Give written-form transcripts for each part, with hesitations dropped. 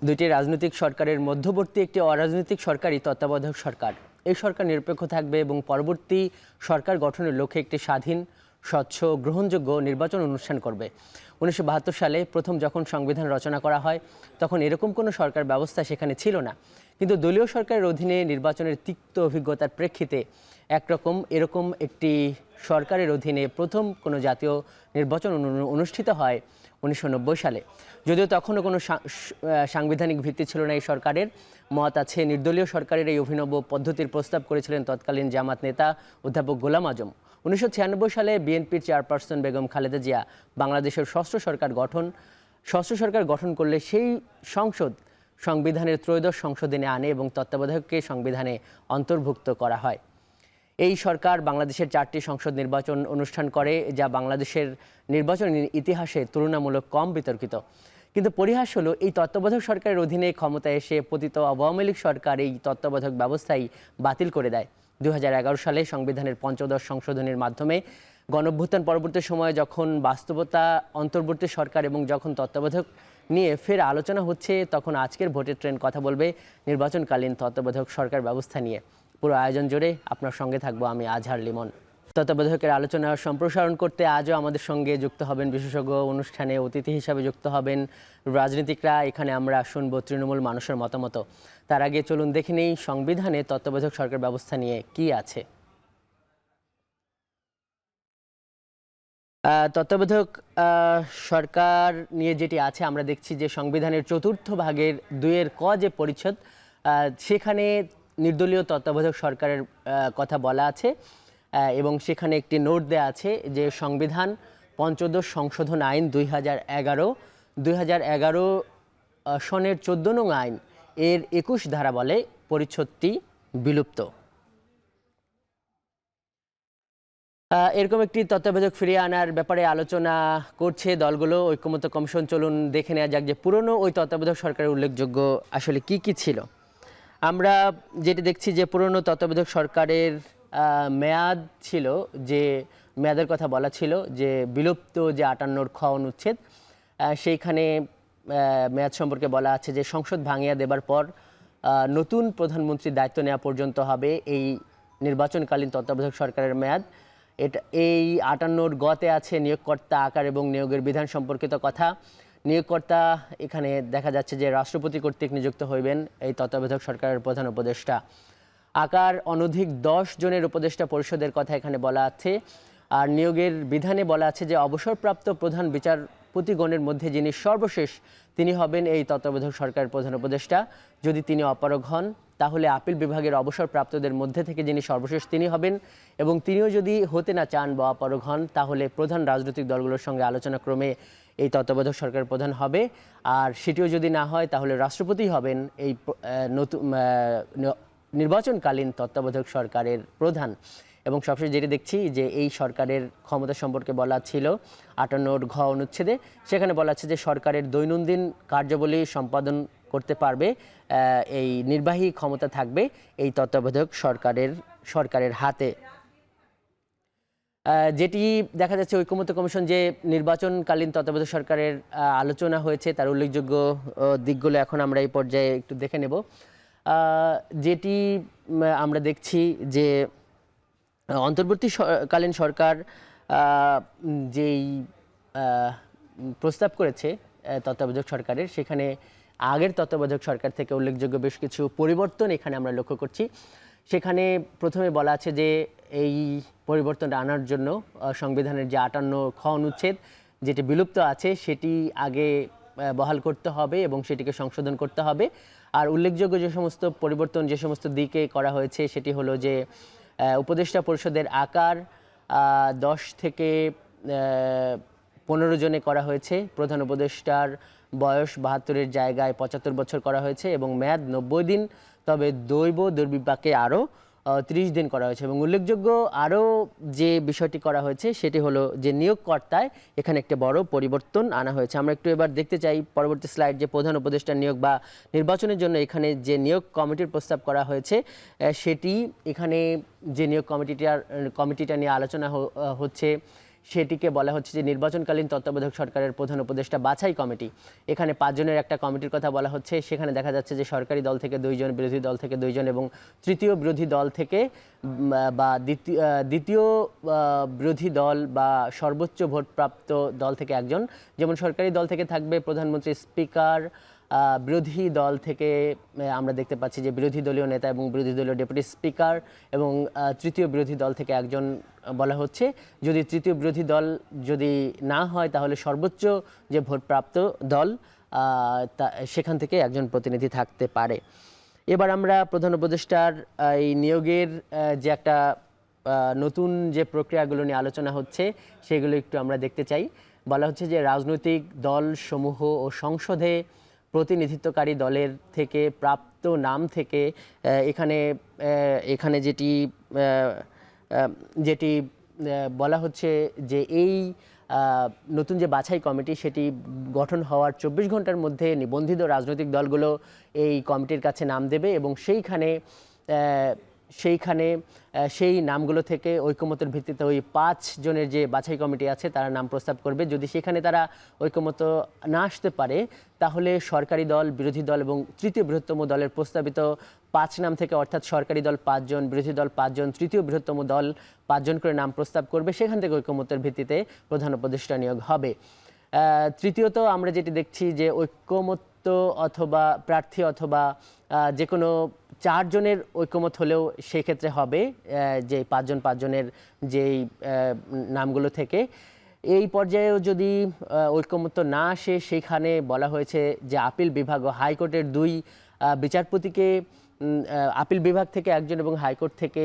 দুটি রাজনৈতিক সরকারের মধ্যবর্তী একটি অরাজনৈতিক সরকারই তত্ত্বাবধায়ক সরকার। এই সরকার নিরপেক্ষ থাকবে এবং পরবর্তী সরকার গঠনের লক্ষ্যে একটি স্বাধীন, স্বচ্ছ, গ্রহণযোগ্য নির্বাচন অনুষ্ঠান করবে। 1972 সালে প্রথম যখন সংবিধান রচনা করা হয় তখন এরকম কোনো সরকার ব্যবস্থা সেখানে ছিল না, কিন্তু দলীয় সরকারের অধীনে নির্বাচনের তিক্ত অভিজ্ঞতার প্রেক্ষিতে এরকম একটি সরকারের অধীনে প্রথম কোনো জাতীয় নির্বাচন অনুষ্ঠিত হয় 1990 সালে। যদিও তখনও কোনো সাংবিধানিক ভিত্তি ছিল না এই সরকারের, মত আছে নির্দলীয় সরকারের এই অভিনব পদ্ধতির প্রস্তাব করেছিলেন তৎকালীন জামাত নেতা অধ্যাপক গোলাম আজম। 1996 সালে বিএনপির চেয়ারপারসন বেগম খালেদা জিয়া বাংলাদেশের ষষ্ঠ সরকার গঠন করলে সেই সংসদ সংবিধানের ত্রয়োদশ সংশোধনে আনে এবং তত্ত্বাবধায়ককে সংবিধানে অন্তর্ভুক্ত করা হয়। এই সরকার বাংলাদেশের 4টি সংসদ নির্বাচন অনুষ্ঠান করে, যা বাংলাদেশের নির্বাচন ইতিহাসে তুলনামূলক কম বিতর্কিত। কিন্তু পরিহাস হলো, এই তত্ত্বাবধায়ক সরকারের অধীনে ক্ষমতায় এসে পতিত আওয়ামী লীগ সরকার এই তত্ত্বাবধায়ক ব্যবস্থাই বাতিল করে দেয়। 2011 সালে সংবিধানের পঞ্চদশ সংশোধনের মাধ্যমে গণঅভ্যুত্থান পরবর্তী সময়ে যখন বাস্তবতা অন্তর্বর্তী সরকার এবং যখন তত্ত্বাবধায়ক নিয়ে ফের আলোচনা হচ্ছে, তখন আজকের ভোটের ট্রেন্ড কথা বলবে নির্বাচনকালীন তত্ত্বাবধায়ক সরকার ব্যবস্থা নিয়ে। পুরো আয়োজন জুড়ে আপনার সঙ্গে থাকবো আমি আজহার লিমন। তত্ত্বাবধায়কের আলোচনা সম্প্রসারণ করতে আজও আমাদের সঙ্গে যুক্ত হবেন বিশেষজ্ঞ, অনুষ্ঠানে অতিথি হিসাবে যুক্ত হবেন রাজনীতিকরা। এখানে আমরা শুনবো তৃণমূল মানুষের মতামত। তার আগে চলুন দেখে নেই সংবিধানে তত্ত্বাবধায়ক সরকার ব্যবস্থা নিয়ে কি আছে। তত্ত্বাবধায়ক সরকার নিয়ে যেটি আছে, আমরা দেখছি যে সংবিধানের 4th ভাগের 2-এর ক যে পরিচ্ছেদ, সেখানে নির্দলীয় তত্ত্বাবধায়ক সরকারের কথা বলা আছে এবং সেখানে একটি নোট দেওয়া আছে যে সংবিধান পঞ্চদশ সংশোধন আইন 2011 সনের 14 নং আইন এর 21 ধারা বলে পরিচ্ছেদটি বিলুপ্ত। এরকম একটি তত্ত্বাবধায়ক ফিরিয়ে আনার ব্যাপারে আলোচনা করছে দলগুলো। ঐক্যমত্য কমিশন, চলুন দেখে নেওয়া যাক যে পুরনো ওই তত্ত্বাবধায়ক সরকারের উল্লেখযোগ্য আসলে কি কি ছিল। আমরা যেটি দেখছি যে পুরনো তত্ত্বাবধায়ক সরকারের মেয়াদ ছিল, যে মেয়াদের কথা বলা ছিল যে বিলুপ্ত যে 58 খ অনুচ্ছেদ, সেইখানে মেয়াদ সম্পর্কে বলা আছে যে সংসদ ভাঙিয়া দেবার পর নতুন প্রধানমন্ত্রীর দায়িত্ব নেওয়া পর্যন্ত হবে এই নির্বাচনকালীন তত্ত্বাবধায়ক সরকারের মেয়াদ। এই 58 গতে আছে নিয়োগকর্তা আকার এবং নিয়োগের বিধান সম্পর্কিত কথা। নিয়োগকর্তা এখানে দেখা যাচ্ছে যে রাষ্ট্রপতি কর্তৃক নিযুক্ত হইবেন এই তত্ত্বাবধায়ক সরকারের প্রধান উপদেষ্টা। আকার অনধিক 10 জনের উপদেষ্টা পরিষদের কথা এখানে বলা আছে। আর নিয়োগের বিধানে বলা আছে যে অবসরপ্রাপ্ত প্রধান বিচারপতিগণের মধ্যে যিনি সর্বশেষ তিনি হবেন এই তত্ত্বাবধায়ক সরকারের প্রধান উপদেষ্টা। যদি তিনি অপারগ হন তাহলে আপিল বিভাগের অবসরপ্রাপ্তদের মধ্যে থেকে যিনি সর্বশেষ তিনি হবেন, এবং তিনিও যদি হতে না চান বা অপারগ হন তাহলে প্রধান রাজনৈতিক দলগুলোর সঙ্গে আলোচনা ক্রমে এই তত্ত্বাবধায়ক সরকারের প্রধান হবে। আর সেটিও যদি না হয় তাহলে রাষ্ট্রপতি হবেন এই নতুন নির্বাচনকালীন তত্ত্বাবধায়ক সরকারের প্রধান। এবং সবশেষ যেটি দেখছি যে এই সরকারের ক্ষমতা সম্পর্কে বলা ছিল 58 ঘ অনুচ্ছেদে, সেখানে বলা আছে যে সরকারের দৈনন্দিন কার্যাবলী সম্পাদন করতে পারবে, এই নির্বাহী ক্ষমতা থাকবে এই তত্ত্বাবধায়ক সরকারের হাতে। যেটি দেখা যাচ্ছে ঐক্যমত্য কমিশন যে নির্বাচনকালীন তত্ত্বাবধায়ক সরকারের আলোচনা হয়েছে তার উল্লেখযোগ্য দিকগুলো এখন আমরা এই পর্যায়ে একটু দেখে নেব। যেটি আমরা দেখছি যে অন্তর্বর্তীকালীন সরকার যেই প্রস্তাব করেছে তত্ত্বাবধায়ক সরকারের, সেখানে আগের তত্ত্বাবধায়ক সরকার থেকে উল্লেখযোগ্য বেশ কিছু পরিবর্তন এখানে আমরা লক্ষ্য করছি। সেখানে প্রথমে বলা আছে যে এই পরিবর্তন আনার জন্য সংবিধানের যে 58 খ অনুচ্ছেদ যেটি বিলুপ্ত আছে সেটি আগে বহাল করতে হবে এবং সেটিকে সংশোধন করতে হবে। আর উল্লেখযোগ্য যে সমস্ত পরিবর্তন যে সমস্ত দিকে করা হয়েছে সেটি হলো যে উপদেষ্টা পরিষদের আকার 10 থেকে 15 জনে করা হয়েছে, প্রধান উপদেষ্টার বয়স 72-এর জায়গায় 75 বছর করা হয়েছে এবং মেয়াদ 90 দিন, তবে দৈব দুর্বিপাকে আরও 30 দিন করা হয়েছে। এবং উল্লেখযোগ্য আরও যে বিষয়টি করা হয়েছে সেটি হলো যে নিয়োগকর্তায় এখানে একটা বড় পরিবর্তন আনা হয়েছে। আমরা একটু এবার দেখতে চাই পরবর্তী স্লাইড যে প্রধান উপদেষ্টা নিয়োগ বা নির্বাচনের জন্য এখানে যে নিয়োগ কমিটির প্রস্তাব করা হয়েছে সেটি এখানে যে নিয়োগ কমিটিটা নিয়ে আলোচনা হচ্ছে সেটিকে বলা হচ্ছে যে নির্বাচনকালীন তত্ত্বাবধায়ক সরকারের প্রধান উপদেষ্টা বাছাই কমিটি। এখানে 5 জনের একটা কমিটির কথা বলা হচ্ছে। সেখানে দেখা যাচ্ছে যে সরকারি দল থেকে 2 জন, বিরোধী দল থেকে 2 জন এবং তৃতীয় বিরোধী দল থেকে বা দ্বিতীয় বিরোধী দল বা সর্বোচ্চ ভোটপ্রাপ্ত দল থেকে একজন। যেমন সরকারি দল থেকে থাকবে প্রধানমন্ত্রী, স্পিকার, বিরোধী দল থেকে আমরা দেখতে পাচ্ছি যে বিরোধী দলীয় নেতা এবং বিরোধী দলীয় ডেপুটি স্পিকার, এবং তৃতীয় বিরোধী দল থেকে একজন বলা হচ্ছে। যদি তৃতীয় বিরোধী দল যদি না হয় তাহলে সর্বোচ্চ যে ভোটপ্রাপ্ত দল সেখান থেকে একজন প্রতিনিধি থাকতে পারে। এবার আমরা প্রধান উপদেষ্টার এই নিয়োগের যে একটা নতুন যে প্রক্রিয়াগুলো নিয়ে আলোচনা হচ্ছে সেগুলো একটু আমরা দেখতে চাই। বলা হচ্ছে যে রাজনৈতিক দল সমূহ ও সংসদে প্রতিনিধিত্বকারী দলের থেকে প্রাপ্ত নাম থেকে এখানে যেটি বলা হচ্ছে যে এই নতুন যে বাছাই কমিটি সেটি গঠন হওয়ার 24 ঘন্টার মধ্যে নিবন্ধিত রাজনৈতিক দলগুলো এই কমিটির কাছে নাম দেবে এবং সেই নামগুলো থেকে ঐকমত্যের ভিত্তিতে ওই 5 জনের যে বাছাই কমিটি আছে তারা নাম প্রস্তাব করবে। যদি সেখানে তারা ঐকমত্য না আসতে পারে তাহলে সরকারি দল, বিরোধী দল এবং তৃতীয় বৃহত্তম দলের প্রস্তাবিত 5 নাম থেকে, অর্থাৎ সরকারি দল 5 জন, বিরোধী দল 5 জন, তৃতীয় বৃহত্তম দল 5 জন করে নাম প্রস্তাব করবে। সেখান থেকে ঐকমত্যের ভিত্তিতে প্রধান উপদেষ্টা নিয়োগ হবে। তৃতীয়ত আমরা যেটি দেখছি যে ঐকমত্য অথবা প্রার্থী অথবা যে কোনো 4 জনের ঐকমত হলেও সেক্ষেত্রে হবে যে 5 জনের যেই নামগুলো থেকে। এই পর্যায়েও যদি ঐকমত্য না আসে সেখানে বলা হয়েছে যে আপিল বিভাগ ও হাইকোর্টের 2 বিচারপতিকে, আপিল বিভাগ থেকে একজন এবং হাইকোর্ট থেকে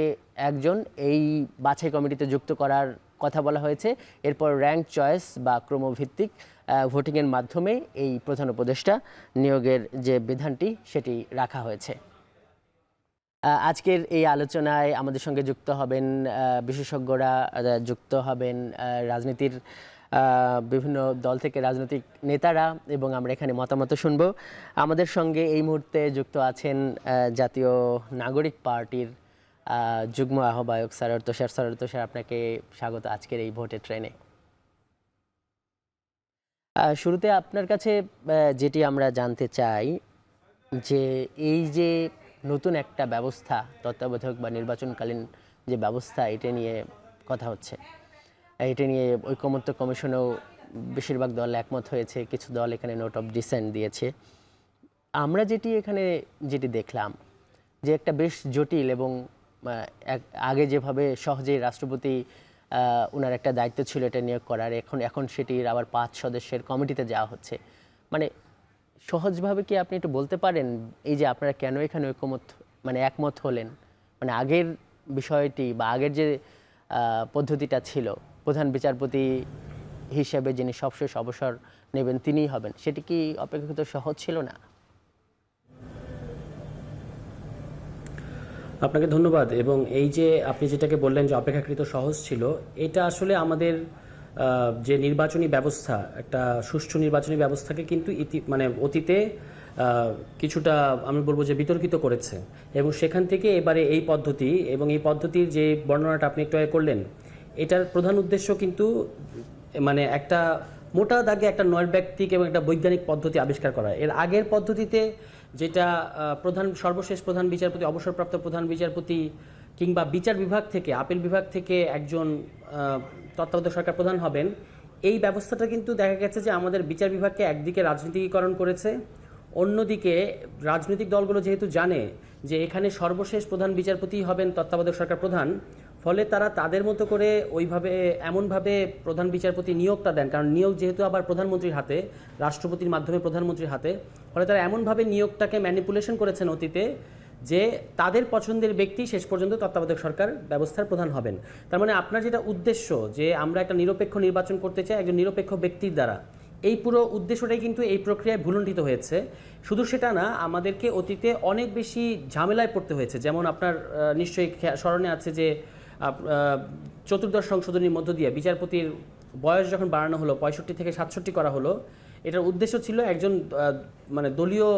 একজন এই বাছাই কমিটিতে যুক্ত করার কথা বলা হয়েছে। এরপর র্যাঙ্ক চয়েস বা ক্রমভিত্তিক ভোটিংয়ের মাধ্যমে এই প্রধান উপদেষ্টা নিয়োগের যে বিধানটি সেটি রাখা হয়েছে। আজকের এই আলোচনায় আমাদের সঙ্গে যুক্ত হবেন বিশেষজ্ঞরা, যুক্ত হবেন রাজনীতির বিভিন্ন দল থেকে রাজনৈতিক নেতারা, এবং আমরা এখানে মতামত শুনব। আমাদের সঙ্গে এই মুহূর্তে যুক্ত আছেন জাতীয় নাগরিক পার্টির যুগ্ম আহ্বায়ক সরোয়ার তুষার। সরোয়ার তুষার, আপনাকে স্বাগত আজকের এই ভোটের ট্রেনে। শুরুতে আপনার কাছে যেটি আমরা জানতে চাই যে এই যে নতুন একটা ব্যবস্থা, তত্ত্বাবধায়ক বা নির্বাচনকালীন যে ব্যবস্থা, এটা নিয়ে কথা হচ্ছে, এটা নিয়ে ঐকমত্য কমিশনেও বেশিরভাগ দল একমত হয়েছে, কিছু দল এখানে নোট অফ ডিসেন্ট দিয়েছে। আমরা যেটি দেখলাম যে একটা বেশ জটিল এবং আগে যেভাবে সহজেই রাষ্ট্রপতি ওনার একটা দায়িত্ব ছিল এটা নিয়োগ করার, এখন সেটির আবার 5 সদস্যের কমিটিতে যাওয়া হচ্ছে। মানে সহজভাবে কি আপনি একটু বলতে পারেন এই যে আপনারা কেন এখানে একমত হলেন? মানে আগের বিষয়টি বা আগের যে পদ্ধতিটা ছিল, প্রধান বিচারপতি হিসেবে যিনি সবশেষ অবসর নেবেন তিনিই হবেন, সেটি কি অপেক্ষাকৃত সহজ ছিল না? আপনাকে ধন্যবাদ। এবং এই যে আপনি যেটাকে বললেন যে অপেক্ষাকৃত সহজ ছিল, এটা আসলে আমাদের যে নির্বাচনী ব্যবস্থা, একটা সুষ্ঠু নির্বাচনী ব্যবস্থাকে কিন্তু অতীতে কিছুটা আমি বলবো যে বিতর্কিত করেছে। এবং সেখান থেকে এবারে এই পদ্ধতি এবং এই পদ্ধতির যে বর্ণনাটা আপনি একটু আগে করলেন, এটার প্রধান উদ্দেশ্য কিন্তু একটা মোটা দাগে একটা নৈর্ব্যক্তিক এবং একটা বৈজ্ঞানিক পদ্ধতি আবিষ্কার করা। এর আগের পদ্ধতিতে যেটা সর্বশেষ প্রধান বিচারপতি, অবসরপ্রাপ্ত প্রধান বিচারপতি কিংবা বিচার বিভাগ থেকে, আপিল বিভাগ থেকে একজন তত্ত্বাবধায়ক সরকার প্রধান হবেন, এই ব্যবস্থাটা কিন্তু দেখা গেছে যে আমাদের বিচার বিভাগকে একদিকে রাজনীতিকীকরণ করেছে, অন্যদিকে রাজনৈতিক দলগুলো যেহেতু জানে যে এখানে সর্বশেষ প্রধান বিচারপতি হবেন তত্ত্বাবধায়ক সরকার প্রধান, ফলে তারা তাদের মতো করে এমনভাবে প্রধান বিচারপতি নিয়োগটা দেন, কারণ নিয়োগ যেহেতু আবার প্রধানমন্ত্রীর হাতে, রাষ্ট্রপতির মাধ্যমে প্রধানমন্ত্রীর হাতে, ফলে তারা এমনভাবে নিয়োগটাকে ম্যানিপুলেশন করেছেন অতীতে যে তাদের পছন্দের ব্যক্তি শেষ পর্যন্ত তত্ত্বাবধায়ক সরকার ব্যবস্থার প্রধান হবেন। তার মানে আপনার যেটা উদ্দেশ্য যে আমরা একটা নিরপেক্ষ নির্বাচন করতে চাই একজন নিরপেক্ষ ব্যক্তির দ্বারা, এই পুরো উদ্দেশ্যটাই কিন্তু এই প্রক্রিয়ায় ভুলুণ্ঠিত হয়েছে। শুধু সেটা না, আমাদেরকে অতীতে অনেক বেশি ঝামেলায় পড়তে হয়েছে। যেমন আপনার নিশ্চয়ই স্মরণে আছে যে চতুর্দশ সংশোধনীর মধ্য দিয়ে বিচারপতির বয়স যখন বাড়ানো হলো, 65 থেকে 67 করা হলো, এটার উদ্দেশ্য ছিল একজন দলীয়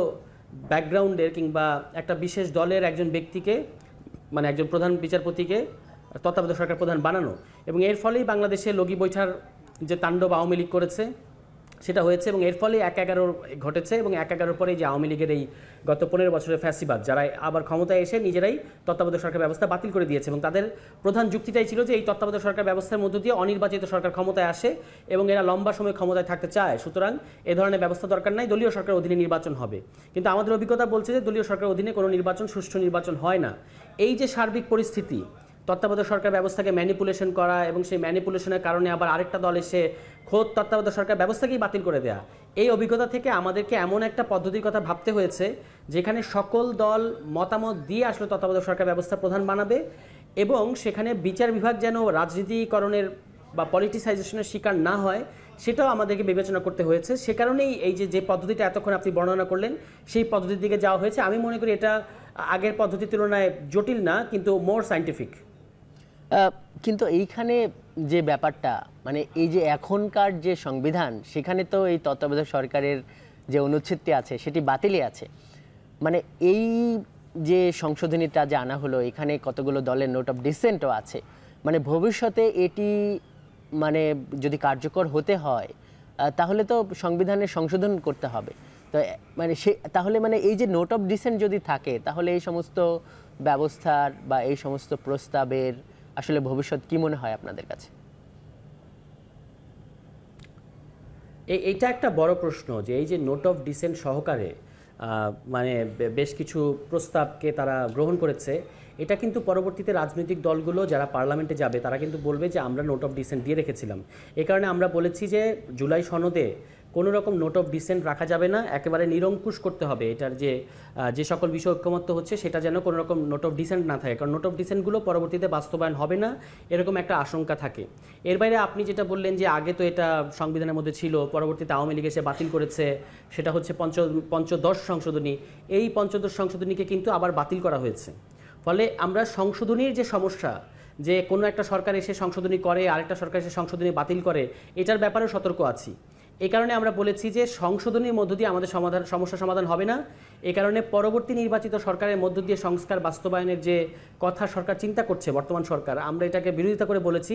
ব্যাকগ্রাউন্ডের কিংবা একটা বিশেষ দলের একজন ব্যক্তিকে, একজন প্রধান বিচারপতিকে তত্ত্বাবধায়ক সরকার প্রধান বানানো, এবং এর ফলেই বাংলাদেশে লগি বৈঠার যে তাণ্ডব আওয়ামী লীগ করেছে সেটা হয়েছে, এবং এর ফলে 1/11 ঘটেছে, এবং 1/11 পরে যে আওয়ামী লীগের এই গত 15 বছরের ফ্যাসিবাদ যারা আবার ক্ষমতায় এসে নিজেরাই তত্ত্বাবধায়ক সরকার ব্যবস্থা বাতিল করে দিয়েছে, এবং তাদের প্রধান যুক্তিটাই ছিল যে এই তত্ত্বাবধায়ক সরকার ব্যবস্থার মধ্য দিয়ে অনির্বাচিত সরকার ক্ষমতায় আসে এবং এরা লম্বা সময় ক্ষমতায় থাকতে চায়, সুতরাং এ ধরনের ব্যবস্থা দরকার নাই, দলীয় সরকার অধীনে নির্বাচন হবে। কিন্তু আমাদের অভিজ্ঞতা বলছে যে দলীয় সরকার অধীনে কোনো নির্বাচন, সুষ্ঠু নির্বাচন হয় না। এই যে সার্বিক পরিস্থিতি, তত্ত্বাবধায়ক সরকার ব্যবস্থাকে ম্যানিপুলেশন করা এবং সেই ম্যানিপুলেশনের কারণে আবার আরেকটা দল এসে খোদ তত্ত্বাবধায়ক সরকার ব্যবস্থাকেই বাতিল করে দেয়া, এই অভিজ্ঞতা থেকে আমাদেরকে এমন একটা পদ্ধতির কথা ভাবতে হয়েছে যেখানে সকল দল মতামত দিয়ে আসলে তত্ত্বাবধায়ক সরকার ব্যবস্থা প্রধান বানাবে, এবং সেখানে বিচার বিভাগ যেন রাজনীতিকরণের বা পলিটিসাইজেশনের শিকার না হয় সেটাও আমাদেরকে বিবেচনা করতে হয়েছে। সে কারণেই এই যে পদ্ধতিটা এতক্ষণ আপনি বর্ণনা করলেন সেই পদ্ধতির দিকে যাওয়া হয়েছে। আমি মনে করি এটা আগের পদ্ধতির তুলনায় জটিল না, কিন্তু মোর সায়েন্টিফিক। কিন্তু এইখানে যে ব্যাপারটা, মানে এই যে এখনকার যে সংবিধান, সেখানে তো এই তত্ত্বাবধায়ক সরকারের যে অনুচ্ছেদটি আছে সেটি বাতিলই আছে। মানে এই যে সংশোধনীটা যে আনা হলো, এখানে কতগুলো দলের নোট অফ ডিসেন্টও আছে। মানে ভবিষ্যতে এটি মানে যদি কার্যকর হতে হয় তাহলে তো সংবিধানের সংশোধন করতে হবে। তো মানে তাহলে মানে এই যে নোট অফ ডিসেন্ট যদি থাকে তাহলে এই সমস্ত ব্যবস্থার বা এই সমস্ত প্রস্তাবের আসলে ভবিষ্যৎ কি মনে হয় আপনাদের কাছে? এইটা একটা বড় প্রশ্ন যে এই যে নোট অফ ডিসেন্ট সহকারে মানে বেশ কিছু প্রস্তাবকে তারা গ্রহণ করেছে, এটা কিন্তু পরবর্তীতে রাজনৈতিক দলগুলো যারা পার্লামেন্টে যাবে তারা কিন্তু বলবে যে আমরা নোট অফ ডিসেন্ট দিয়ে রেখেছিলাম। এ কারণে আমরা বলেছি যে জুলাই সনদে কোনো রকম নোট অফ ডিসেন্ট রাখা যাবে না, একেবারে নিরঙ্কুশ করতে হবে। এটার যে সকল বিষয় ঐক্যমত্য হচ্ছে সেটা যেন কোনো রকম নোট অফ ডিসেন্ট না থাকে, কারণ নোট অফ ডিসেন্টগুলো পরবর্তীতে বাস্তবায়ন হবে না, এরকম একটা আশঙ্কা থাকে। এর বাইরে আপনি যেটা বললেন যে আগে তো এটা সংবিধানের মধ্যে ছিল, পরবর্তীতে আওয়ামী লীগ এসে বাতিল করেছে, সেটা হচ্ছে পঞ্চদশ সংশোধনী। এই পঞ্চদশ সংশোধনীকে কিন্তু আবার বাতিল করা হয়েছে। ফলে আমরা সংশোধনীর যে সমস্যা, যে কোনো একটা সরকার এসে সংশোধনী করে আরেকটা সরকার এসে সংশোধনী বাতিল করে, এটার ব্যাপারেও সতর্ক আছি। এই কারণে আমরা বলেছি যে সংশোধনীর মধ্য দিয়ে আমাদের সমস্যা সমাধান হবে না। এই কারণে পরবর্তী নির্বাচিত সরকারের মধ্য দিয়ে সংস্কার বাস্তবায়নের যে কথা সরকার চিন্তা করছে, বর্তমান সরকার, আমরা এটাকে বিরোধিতা করে বলেছি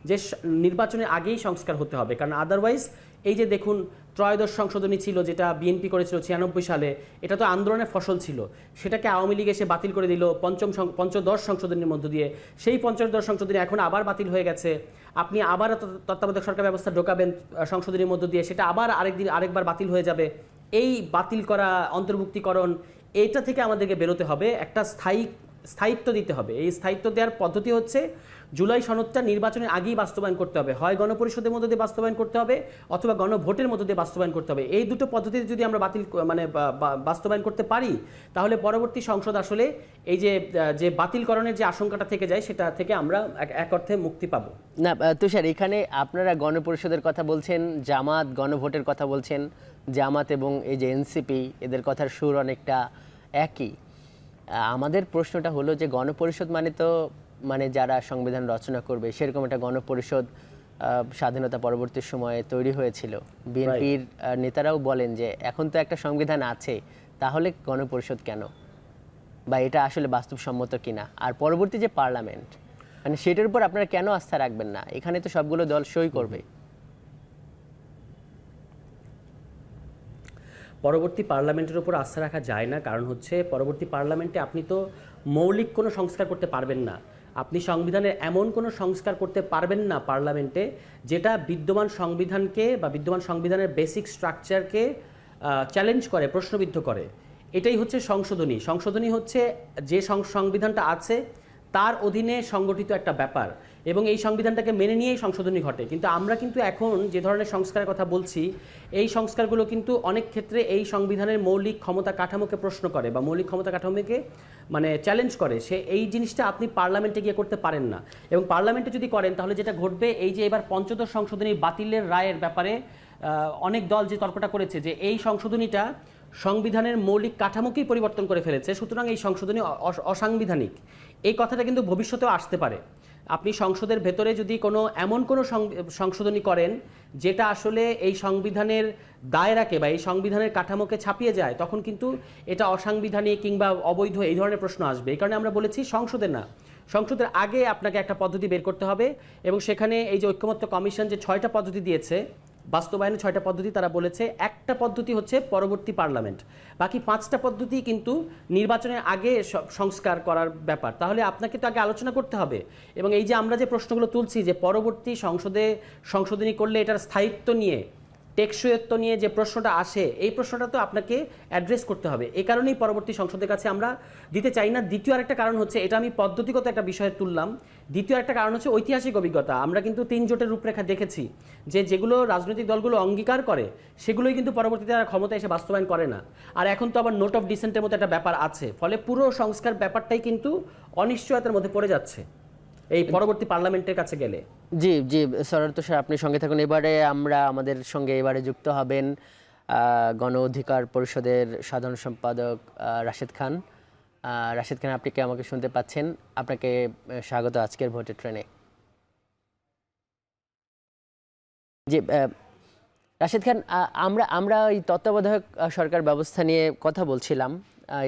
যে নির্বাচনের আগেই সংস্কার হতে হবে। কারণ আদারওয়াইজ এই যে দেখুন ত্রয়োদশ সংশোধনী ছিল যেটা বিএনপি করেছিল 96 সালে, এটা তো আন্দোলনের ফসল ছিল, সেটাকে আওয়ামী লীগ এসে বাতিল করে দিল পঞ্চদশ সংশোধনীর মধ্য দিয়ে। সেই পঞ্চদশ সংশোধনী এখন আবার বাতিল হয়ে গেছে, আপনি আবার তত্ত্বাবধায়ক সরকার ব্যবস্থা ঢোকাবেন সংশোধনীর মধ্য দিয়ে, সেটা আবার আরেকবার বাতিল হয়ে যাবে। এই বাতিল করা, অন্তর্ভুক্তিকরণ, এইটা থেকে আমাদেরকে বেরোতে হবে, একটা স্থায়িত্ব দিতে হবে। এই স্থায়িত্ব দেওয়ার পদ্ধতি হচ্ছে জুলাই সনদটা নির্বাচনের আগেই বাস্তবায়ন করতে হবে, হয় গণপরিষদের মধ্য দিয়ে বাস্তবায়ন করতে হবে অথবা গণভোটের মধ্য দিয়ে বাস্তবায়ন করতে হবে। এই দুটো পদ্ধতিতে যদি আমরা বাস্তবায়ন করতে পারি তাহলে পরবর্তী সংসদ আসলে এই যে বাতিলকরণের যে আশঙ্কাটা থেকে যায় সেটা থেকে আমরা এক অর্থে মুক্তি পাবো। না তুষার, এখানে আপনারা গণপরিষদের কথা বলছেন, জামাত গণভোটের কথা বলছেন, জামাত এবং এই যে এনসিপি এদের কথার সুর অনেকটা একই। আমাদের প্রশ্নটা হলো যে গণপরিষদ মানে তো মানে যারা সংবিধান রচনা করবে সেরকম একটা গণপরিষদ স্বাধীনতা পরবর্তী সময়ে তৈরি হয়েছিল। বিএনপির নেতারাও বলেন যে এখন তো একটা সংবিধান আছে, তাহলে গণপরিষদ কেন, বা এটা আসলে বাস্তবসম্মত কিনা, আর পরবর্তী যে পার্লামেন্ট মানে সেটার উপর আপনারা কেন আস্থা রাখবেন না? এখানে তো সবগুলো দল সই করবে। পরবর্তী পার্লামেন্টের উপর আস্থা রাখা যায় না, কারণ হচ্ছে পরবর্তী পার্লামেন্টে আপনি তো মৌলিক কোনো সংস্কার করতে পারবেন না। আপনি সংবিধানের এমন কোনো সংস্কার করতে পারবেন না পার্লামেন্টে যেটা বিদ্যমান সংবিধানকে বা বিদ্যমান সংবিধানের বেসিক স্ট্রাকচারকে চ্যালেঞ্জ করে, প্রশ্নবিদ্ধ করে। এটাই হচ্ছে সংশোধনী। সংশোধনী হচ্ছে যে সংবিধানটা আছে তার অধীনে সংগঠিত একটা ব্যাপার, এবং এই সংবিধানটাকে মেনে নিয়েই সংশোধনী ঘটে। কিন্তু আমরা কিন্তু এখন যে ধরনের সংস্কারের কথা বলছি, এই সংস্কারগুলো কিন্তু অনেক ক্ষেত্রে এই সংবিধানের মৌলিক ক্ষমতা কাঠামোকে প্রশ্ন করে বা মৌলিক ক্ষমতা কাঠামোকে মানে চ্যালেঞ্জ করে। এই জিনিসটা আপনি পার্লামেন্টে গিয়ে করতে পারেন না, এবং পার্লামেন্টে যদি করেন তাহলে যেটা ঘটবে, এই যে এবার পঞ্চদশ সংশোধনী বাতিলের রায়ের ব্যাপারে অনেক দল যে তর্কটা করেছে যে এই সংশোধনীটা সংবিধানের মৌলিক কাঠামোকেই পরিবর্তন করে ফেলেছে, সুতরাং এই সংশোধনী অসাংবিধানিক, এই কথাটা কিন্তু ভবিষ্যতেও আসতে পারে। আপনি সংসদের ভেতরে যদি এমন কোনো সংশোধনী করেন যেটা আসলে এই সংবিধানের দায়রাকে বা এই সংবিধানের কাঠামোকে ছাপিয়ে যায়, তখন কিন্তু এটা অসাংবিধানিক কিংবা অবৈধ এই ধরনের প্রশ্ন আসবে। এই কারণে আমরা বলেছি সংসদের না, সংসদের আগে আপনাকে একটা পদ্ধতি বের করতে হবে। এবং সেখানে এই যে ঐক্যমত্য কমিশন যে 6টা পদ্ধতি দিয়েছে, বাস্তবায়নের 6টা পদ্ধতি, তারা বলেছে একটা পদ্ধতি হচ্ছে পরবর্তী পার্লামেন্ট, বাকি 5টা পদ্ধতি কিন্তু নির্বাচনের আগে সংস্কার করার ব্যাপার। তাহলে আপনাকে তো আগে আলোচনা করতে হবে। এবং এই যে আমরা যে প্রশ্নগুলো তুলছি যে পরবর্তী সংশোধনী করলে এটার স্থায়িত্ব নিয়ে, টেকসইত্ব নিয়ে যে প্রশ্নটা আসে, এই প্রশ্নটা তো আপনাকে অ্যাড্রেস করতে হবে। এই কারণেই পরবর্তী সংসদের কাছে আমরা দিতে চাই না। দ্বিতীয় আরেকটা কারণ হচ্ছে, এটা আমি পদ্ধতিগত একটা বিষয়ে তুললাম, দ্বিতীয় একটা কারণ হচ্ছে ঐতিহাসিক অভিজ্ঞতা। আমরা কিন্তু 3 জোটের রূপরেখা দেখেছি যে যেগুলো রাজনৈতিক দলগুলো অঙ্গীকার করে সেগুলোই কিন্তু পরবর্তীতে তারা ক্ষমতায় এসে বাস্তবায়ন করে না। আর এখন তো আবার নোট অফ ডিসেন্টের মতো একটা ব্যাপার আছে, ফলে পুরো সংস্কার ব্যাপারটাই কিন্তু অনিশ্চয়তার মধ্যে পড়ে যাচ্ছে এই পরবর্তী পার্লামেন্টের কাছে গেলে। জি জি, সরোয়ার তুষার, আপনি সঙ্গে থাকুন। এবারে আমাদের সঙ্গে যুক্ত হবেন গণ অধিকার পরিষদের সাধারণ সম্পাদক রাশেদ খান। রাশেদ খান, আপনি কি আমাকে শুনতে পাচ্ছেন? আপনাকে স্বাগত আজকের ভোটের ট্রেনে। জি রাশেদ খান, আমরা এই তত্ত্বাবধায়ক সরকার ব্যবস্থা নিয়ে কথা বলছিলাম,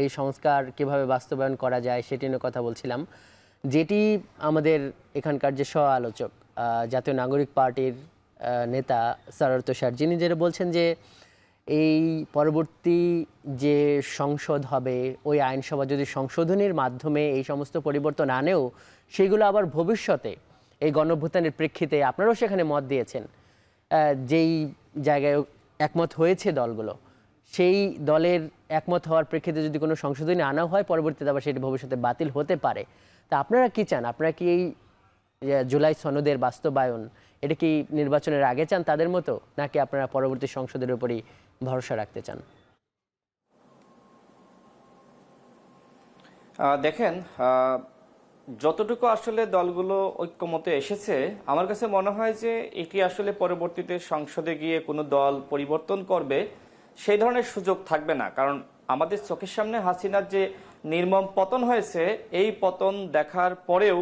এই সংস্কার কিভাবে বাস্তবায়ন করা যায় সেটি নিয়ে কথা বলছিলাম। যেটি আমাদের এখানকার যে সহ আলোচক জাতীয় নাগরিক পার্টির নেতা সরোয়ার তুষার, যিনি যেটা বলছেন যে এই পরবর্তী যে সংসদ হবে, ওই আইনসভা যদি সংশোধনের মাধ্যমে এই সমস্ত পরিবর্তন আনেও, সেগুলো আবার ভবিষ্যতে এই গণঅভ্যুত্থানের প্রেক্ষিতে আপনারাও সেখানে মত দিয়েছেন, যেই জায়গায় একমত হয়েছে দলগুলো, সেই দলের একমত হওয়ার প্রেক্ষিতে যদি কোনো সংশোধনী আনা হয়, পরবর্তীতে আবার সেটি ভবিষ্যতে বাতিল হতে পারে। তা আপনারা কি চান? আপনারা কি এই জুলাই সনদের বাস্তবায়ন, এটা কি নির্বাচনের আগে চান তাদের মতো, নাকি আপনারা পরবর্তী সংসদের উপরই ভরসা রাখতে চান? দেখেন, যতটুকু আসলে দলগুলো ঐক্যমতে এসেছে, আমার কাছে মনে হয় যে এটি আসলে পরবর্তীতে সংসদে গিয়ে কোনো দল পরিবর্তন করবে সেই ধরনের সুযোগ থাকবে না। কারণ আমাদের চোখের সামনে হাসিনার যে নির্মম পতন হয়েছে, এই পতন দেখার পরেও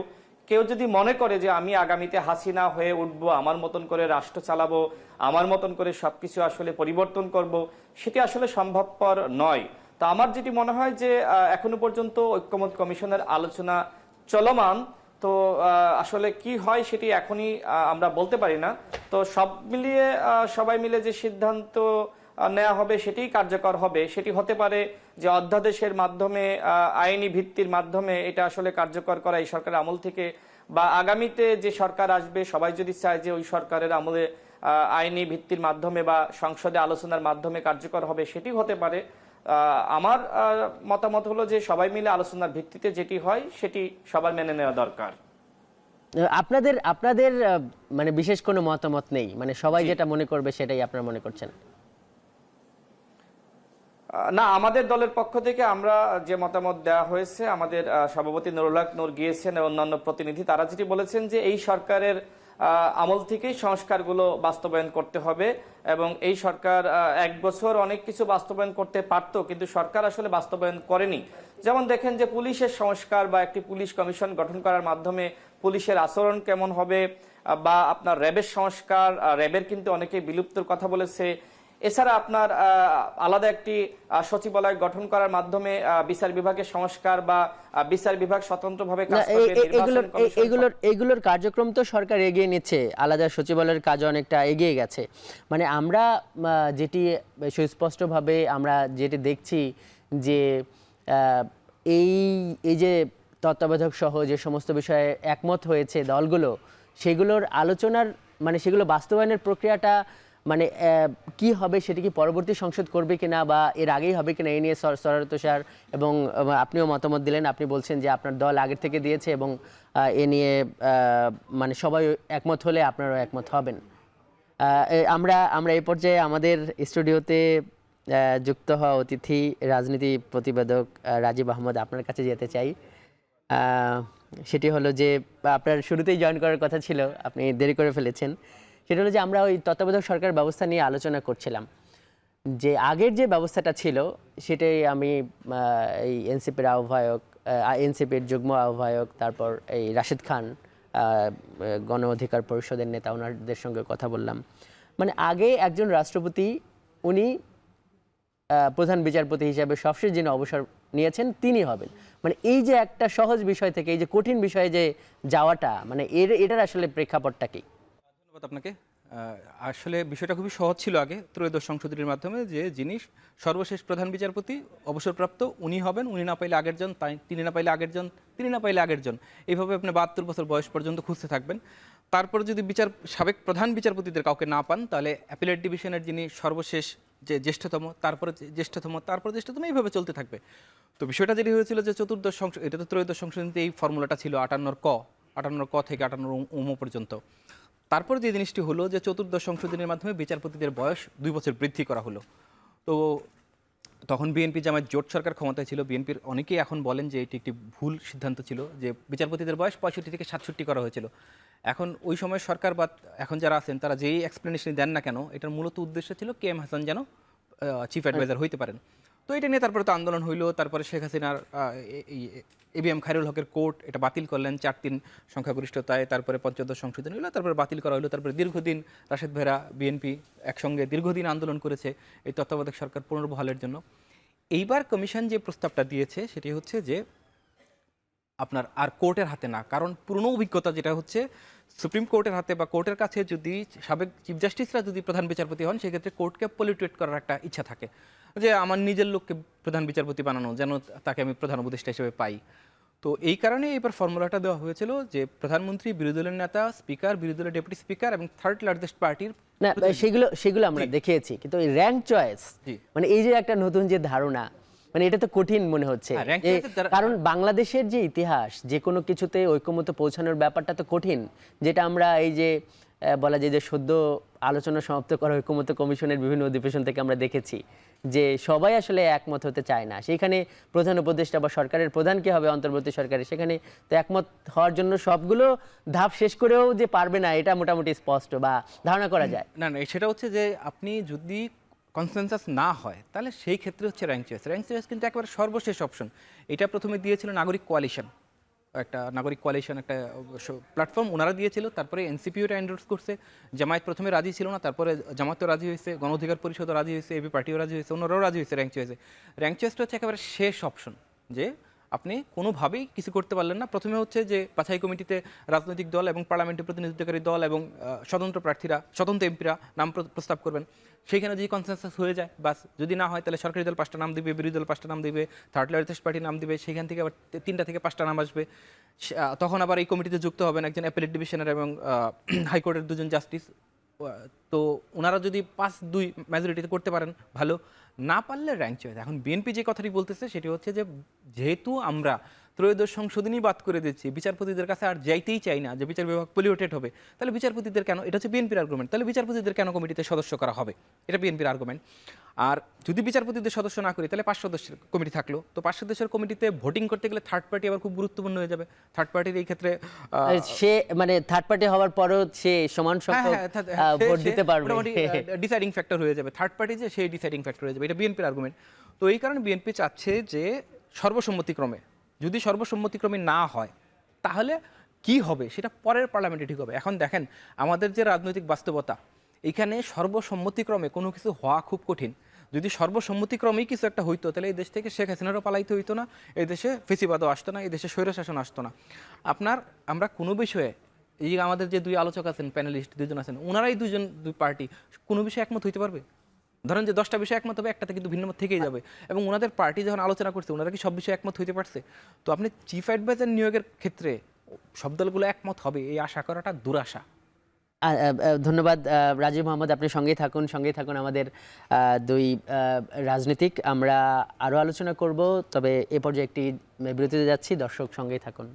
কেউ যদি মনে করে যে আমি আগামীতে হাসিনা হয়ে উঠব, আমার মতন করে রাষ্ট্র চালাবো, আমার মতন করে সবকিছু আসলে পরিবর্তন করব, সেটি আসলে সম্ভবপর নয়। তো আমার যেটি মনে হয় যে এখনো পর্যন্ত ঐক্যমত কমিশনের আলোচনা চলমান, তো আসলে কি হয় সেটি এখনই আমরা বলতে পারি না। তো সব মিলিয়ে সবাই মিলে যে সিদ্ধান্ত নেওয়া হবে সেটি কার্যকর হবে। সেটি হতে পারে যে অধ্যাদেশের মাধ্যমে, আইনি ভিত্তির মাধ্যমে এটা আসলে কার্যকর করা এই সরকারের আমল থেকে, বা আগামীতে যে সরকার আসবে সবাই যদি চায় যে ওই সরকারের আমলে আইনি ভিত্তির মাধ্যমে বা সংসদে আলোচনার মাধ্যমে কার্যকর হবে, সেটি হতে পারে। আমার মতামত হলো যে সবাই মিলে আলোচনার ভিত্তিতে যেটি হয় সেটি সবার মেনে নেওয়া দরকার। আপনাদের মানে বিশেষ কোনো মতামত নেই, মানে সবাই যেটা মনে করবে সেটাই আপনারা মনে করছেন? না, আমাদের দলের পক্ষ থেকে আমরা যে মতামত দেওয়া হয়েছে, আমাদের সভাপতি নুরুল হক নূর গিয়েছেন, অন্যান্য প্রতিনিধি, তারা যেটি বলেছেন যে এই সরকারের আমল থেকেই সংস্কারগুলো বাস্তবায়ন করতে হবে। এবং এই সরকার 1 বছর অনেক কিছু বাস্তবায়ন করতে পারত, কিন্তু সরকার আসলে বাস্তবায়ন করেনি। যেমন দেখেন যে পুলিশের সংস্কার বা একটি পুলিশ কমিশন গঠন করার মাধ্যমে পুলিশের আচরণ কেমন হবে, বা আপনার র্যাবের সংস্কার, র্যাবের কিন্তু অনেকে বিলুপ্তর কথা বলেছে। এছাড়া আপনার আলাদা একটি সচিবালয় গঠন করার মাধ্যমে বিচার বিভাগের সংস্কার, বা বিচার বিভাগ স্বতন্ত্রভাবে কাজ করবে। এগুলোর কার্যক্রম তো সরকার এগিয়ে নিচ্ছে, আলাদা সচিবালয়ের কাজ অনেকটা এগিয়ে গেছে। মানে আমরা যেটি সুস্পষ্টভাবে আমরা যেটি দেখছি যে এই যে তত্ত্বাবধায়ক সহ যে সমস্ত বিষয়ে একমত হয়েছে দলগুলো, সেগুলোর আলোচনার মানে সেগুলো বাস্তবায়নের প্রক্রিয়াটা মানে কি হবে, সেটি কি পরবর্তী সংসদ করবে কিনা বা এর আগেই হবে কিনা, এই নিয়ে সরোয়ার তুষার এবং আপনিও মতামত দিলেন। আপনি বলছেন যে আপনার দল আগের থেকে দিয়েছে এবং এ নিয়ে মানে সবাই একমত হলে আপনারাও একমত হবেন। আমরা এই পর্যায়ে আমাদের স্টুডিওতে যুক্ত হওয়া অতিথি রাজনীতি প্রতিবেদক রাজীব আহমদ আপনার কাছে যেতে চাই। সেটি হলো যে আপনার শুরুতেই জয়েন করার কথা ছিল, আপনি দেরি করে ফেলেছেন। সেটা হলো যে আমরা ওই তত্ত্বাবধায়ক সরকার ব্যবস্থা নিয়ে আলোচনা করছিলাম, যে আগের যে ব্যবস্থাটা ছিল সেটাই আমি এই এনসিপির আহ্বায়ক, এনসিপির যুগ্ম আহ্বায়ক, তারপর এই রাশেদ খান গণ অধিকার পরিষদের নেতা, ওনাদের সঙ্গে কথা বললাম। মানে আগে একজন রাষ্ট্রপতি উনি প্রধান বিচারপতি হিসাবে সবশেষ যিনি অবসর নিয়েছেন তিনি হবেন। মানে এই যে একটা সহজ বিষয় থেকে এই যে কঠিন বিষয়ে যে যাওয়াটা, মানে এটার আসলে প্রেক্ষাপটটা কি? ধন্যবাদ আপনাকে। আসলে বিষয়টা খুবই সহজ ছিল আগে ত্রয়োদশ সংশোধনীর মাধ্যমে, যে যিনি সর্বশেষ প্রধান বিচারপতি অবসরপ্রাপ্ত উনি হবেন, উনি না পাইলে আগের জন, তিনি না পাইলে আগের জন, তিনি না পাইলে আগের জন, এইভাবে আপনি 72 বছর বয়স পর্যন্ত খুঁজতে থাকবেন। তারপর যদি সাবেক প্রধান বিচারপতিদের কাউকে না পান, তাহলে অ্যাপিলেট ডিভিশনের যিনি সর্বশেষ যে জ্যেষ্ঠতম, তারপরে জ্যেষ্ঠতম, তারপর জ্যেষ্ঠতম, এইভাবে চলতে থাকবে। তো বিষয়টা যেটি হয়েছিল যে চতুর্দশ সংশোধন, এটা তো ত্রয়োদশ সংশোধনীতে এই ফর্মুলাটা ছিল 58 ক থেকে 58 পর্যন্ত। তারপর যে জিনিসটি হলো যে চতুর্দশ সংশোধনীর মাধ্যমে বিচারপতিদের বয়স 2 বছর বৃদ্ধি করা হলো। তো তখন বিএনপি জামায়াত জোট সরকার ক্ষমতায় ছিল, বিএনপির অনেকেই এখন বলেন যে এটি একটি ভুল সিদ্ধান্ত ছিল, যে বিচারপতিদের বয়স 65 থেকে 67 করা হয়েছিল। এখন ওই সময় সরকার বা এখন যারা আছেন তারা যেই এক্সপ্লেনেশন দেন না কেন, এটার মূলত উদ্দেশ্য ছিল কে এম হাসান যেন চিফ অ্যাডভাইজার হইতে পারেন। তো এটা নিয়ে তারপরে তো আন্দোলন হইলো, তারপরে শেখ হাসিনার এবিএম খায়রুল হকের কোর্ট এটা বাতিল করলেন 4-3 সংখ্যাগরিষ্ঠতায়, তারপরে পঞ্চদশ সংশোধন হলো, তারপরে বাতিল করা হলো। তারপরে দীর্ঘদিন রাশেদ ভাইরা বিএনপি একসঙ্গে দীর্ঘদিন আন্দোলন করেছে এই তত্ত্বাবধায়ক সরকার পুনর্বহালের জন্য। এইবার কমিশন যে প্রস্তাবটা দিয়েছে সেটি হচ্ছে যে আপনার আর কোর্টের হাতে না, কারণ পুরনো অভিজ্ঞতা যেটা হচ্ছে সুপ্রিম কোর্টের হাতে বা কোর্টের কাছে যদি সাবেক চিফ জাস্টিসরা যদি প্রধান বিচারপতি হন, সেক্ষেত্রে কোর্টকে পলিউটেট করার একটা ইচ্ছা থাকে, যে আমার নিজের লোককে প্রধান বিচারপতি বানানো, যেন তাকে আমি প্রধান উপদেষ্টা হিসেবে পাই। তো এই কারণে এবার ফর্মুলাটা দেওয়া হয়েছিল যে প্রধানমন্ত্রী, বিরোধী দলের নেতা, স্পিকার, বিরোধী দলের ডেপুটি স্পিকার এবং থার্ড লার্জেস্ট পার্টির না, সেগুলো আমরা দেখিয়েছি, কিন্তু এই র্যাঙ্ক চয়েস, মানে এই যে একটা নতুন যে ধারণা, মানে এটা তো কঠিন মনে হচ্ছে। কারণ বাংলাদেশের যে ইতিহাস, যে কোনো কিছুতে ঐকমত্য পৌঁছানোর ব্যাপারটা তো কঠিন, যেটা আমরা এই যে বলা যায় যে সদ্য আলোচনা সমাপ্ত করা ঐকমত্য কমিশনের বিভিন্ন অধিবেশন থেকে আমরা দেখেছি যে সবাই আসলে একমত হতে চায় না। সেখানে প্রধান উপদেষ্টা বা সরকারের প্রধান কি হবে অন্তর্বর্তী সরকারের, সেখানে তো একমত হওয়ার জন্য সবগুলো ধাপ শেষ করেও যে পারবে না, এটা মোটামুটি স্পষ্ট বা ধারণা করা যায়। না, সেটা হচ্ছে যে আপনি যদি কনসেনসাস না হয় তাহলে সেই ক্ষেত্রে হচ্ছে র্যাঙ্ক চয়েস। র্যাঙ্ক চয়েস কিন্তু একেবারে সর্বশেষ অপশন। এটা প্রথমে দিয়েছিল নাগরিক কোয়ালিশন, একটা প্ল্যাটফর্ম ওনারা দিয়েছিল, তারপরে এনসিপিও এটা এন্ডোর্স করছে। জামায়াত প্রথমে রাজি ছিল না, তারপরে জামায়াতও রাজি হয়েছে, গণ অধিকার পরিষদও রাজি হয়েছে, এবি পার্টিও রাজি হয়েছে, অন্যরাও রাজি হয়েছে র্যাঙ্ক চয়েসে। র্যাঙ্ক চয়েসটা হচ্ছে একেবারে শেষ অপশন, যে আপনি কোনোভাবেই কিছু করতে পারলেন না। প্রথমে হচ্ছে যে বাছাই কমিটিতে রাজনৈতিক দল এবং পার্লামেন্টে প্রতিনিধিত্বকারী দল এবং স্বতন্ত্র প্রার্থীরা, স্বতন্ত্র এমপিরা নাম প্রস্তাব করবেন। সেইখানে যদি কনসেনসাস হয়ে যায়, বাস, যদি না হয় তাহলে সরকারি দল 5টা নাম দিবে, বিরোধী দল 5টা নাম দিবে, থার্ড লার্জেস্ট পার্টি নাম দিবে, সেইখান থেকে আবার 3টা থেকে 5টা নাম আসবে। তখন আবার এই কমিটিতে যুক্ত হবেন একজন অ্যাপিলেট ডিভিশনের এবং হাইকোর্টের 2জন জাস্টিস। তো ওনারা যদি 5-2 মেজরিটিতে করতে পারেন ভালো, না পারলে র্যাঙ্ক চয়েস। এখন বিএনপি যে কথাটি বলতেছে সেটি হচ্ছে যে যেহেতু আমরা ত্রয়োদশ সংশোধনী বাদ করে দিচ্ছি, বিচারপতিদের কাছে আর যাইতেই চাই না, যে বিচার বিভাগ পলিউটেড হবে, তাহলে বিচারপতিদের কেন, এটা হচ্ছে বিএনপির আর্গুমেন্ট, তাহলে বিচারপতিদের কেন কমিটিতে সদস্য করা হবে, এটা বিএনপির আর্গুমেন্ট। আর যদি বিচারপতিদের সদস্য না করি তাহলে 5 সদস্যের কমিটি থাকলো, তো 5 সদস্যের কমিটিতে ভোটিং করতে গেলে থার্ড পার্টি আবার খুব গুরুত্বপূর্ণ হয়ে যাবে। থার্ড পার্টির এই ক্ষেত্রে সে মানে থার্ড পার্টি হওয়ার পরও সে সমান সংখ্যক ভোট দিতে পারবে, ডিসাইডিং ফ্যাক্টর হয়ে যাবে। থার্ড পার্টি যে সেই ডিসাইডিং ফ্যাক্টর হয়ে যাবে, এটা বিএনপির আর্গুমেন্ট। তো এই কারণে বিএনপি চাচ্ছে যে সর্বসম্মতিক্রমে, যদি সর্বসম্মতিক্রমে না হয় তাহলে কি হবে সেটা পরের পার্লামেন্টে ঠিক হবে। এখন দেখেন আমাদের যে রাজনৈতিক বাস্তবতা, এখানে সর্বসম্মতিক্রমে কোনো কিছু হওয়া খুব কঠিন। যদি সর্বসম্মতিক্রমেই কিছু একটা হইতো তাহলে এই দেশ থেকে শেখ হাসিনারও পালাইতে হইতো না, এই দেশে ফেসিবাদও আসতো না, এই দেশে স্বৈরশাসন আসতো না। আমরা কোনো বিষয়ে, এই যে আমাদের যে 2 আলোচক আছেন, প্যানেলিস্ট 2জন আছেন, ওনারাই 2 পার্টি কোনো বিষয়ে একমত হইতে পারবে? ধরেন যে 10টা বিষয়ে একমত হবে, একটাতে কিন্তু ভিন্নমত থেকেই যাবে। এবং ওনাদের পার্টি যখন আলোচনা করছে, ওনারা কি সব বিষয়ে একমত হইতে পারছে? তো আপনি চিফ অ্যাডভাইজার নিয়োগের ক্ষেত্রে সব দলগুলো একমত হবে এই আশা করাটা দুরাশা। ধন্যবাদ রাজীব মোহাম্মদ, আপনি সঙ্গেই থাকুন আমাদের 2 রাজনীতিক। আমরা আরও আলোচনা করব, তবে এ পর্যায়ে একটি বিরতিতে যাচ্ছি, দর্শক সঙ্গেই থাকুন।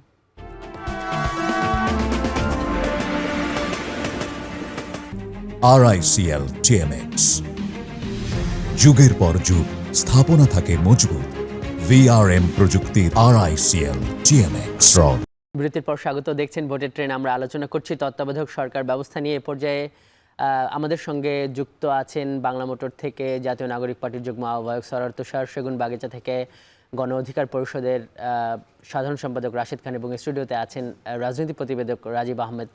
RICL TMX, যুগের পর যুগ স্থাপনা থাকে মজবুত। VRM প্রযুক্তির RICL TMX। বিরতির পর স্বাগত, দেখছেন ভোটের ট্রেন। আমরা আলোচনা করছি তত্ত্বাবধায়ক সরকার ব্যবস্থা নিয়ে। এ পর্যায়ে আমাদের সঙ্গে যুক্ত আছেন বাংলা মোটর থেকে জাতীয় নাগরিক পার্টির যুগ্ম আহ্বায়ক সরার তুষার, সেগুন বাগিচা থেকে গণ অধিকার পরিষদের সাধারণ সম্পাদক রাশেদ খান এবং স্টুডিওতে আছেন রাজনৈতিক প্রতিবেদক রাজীব আহমেদ।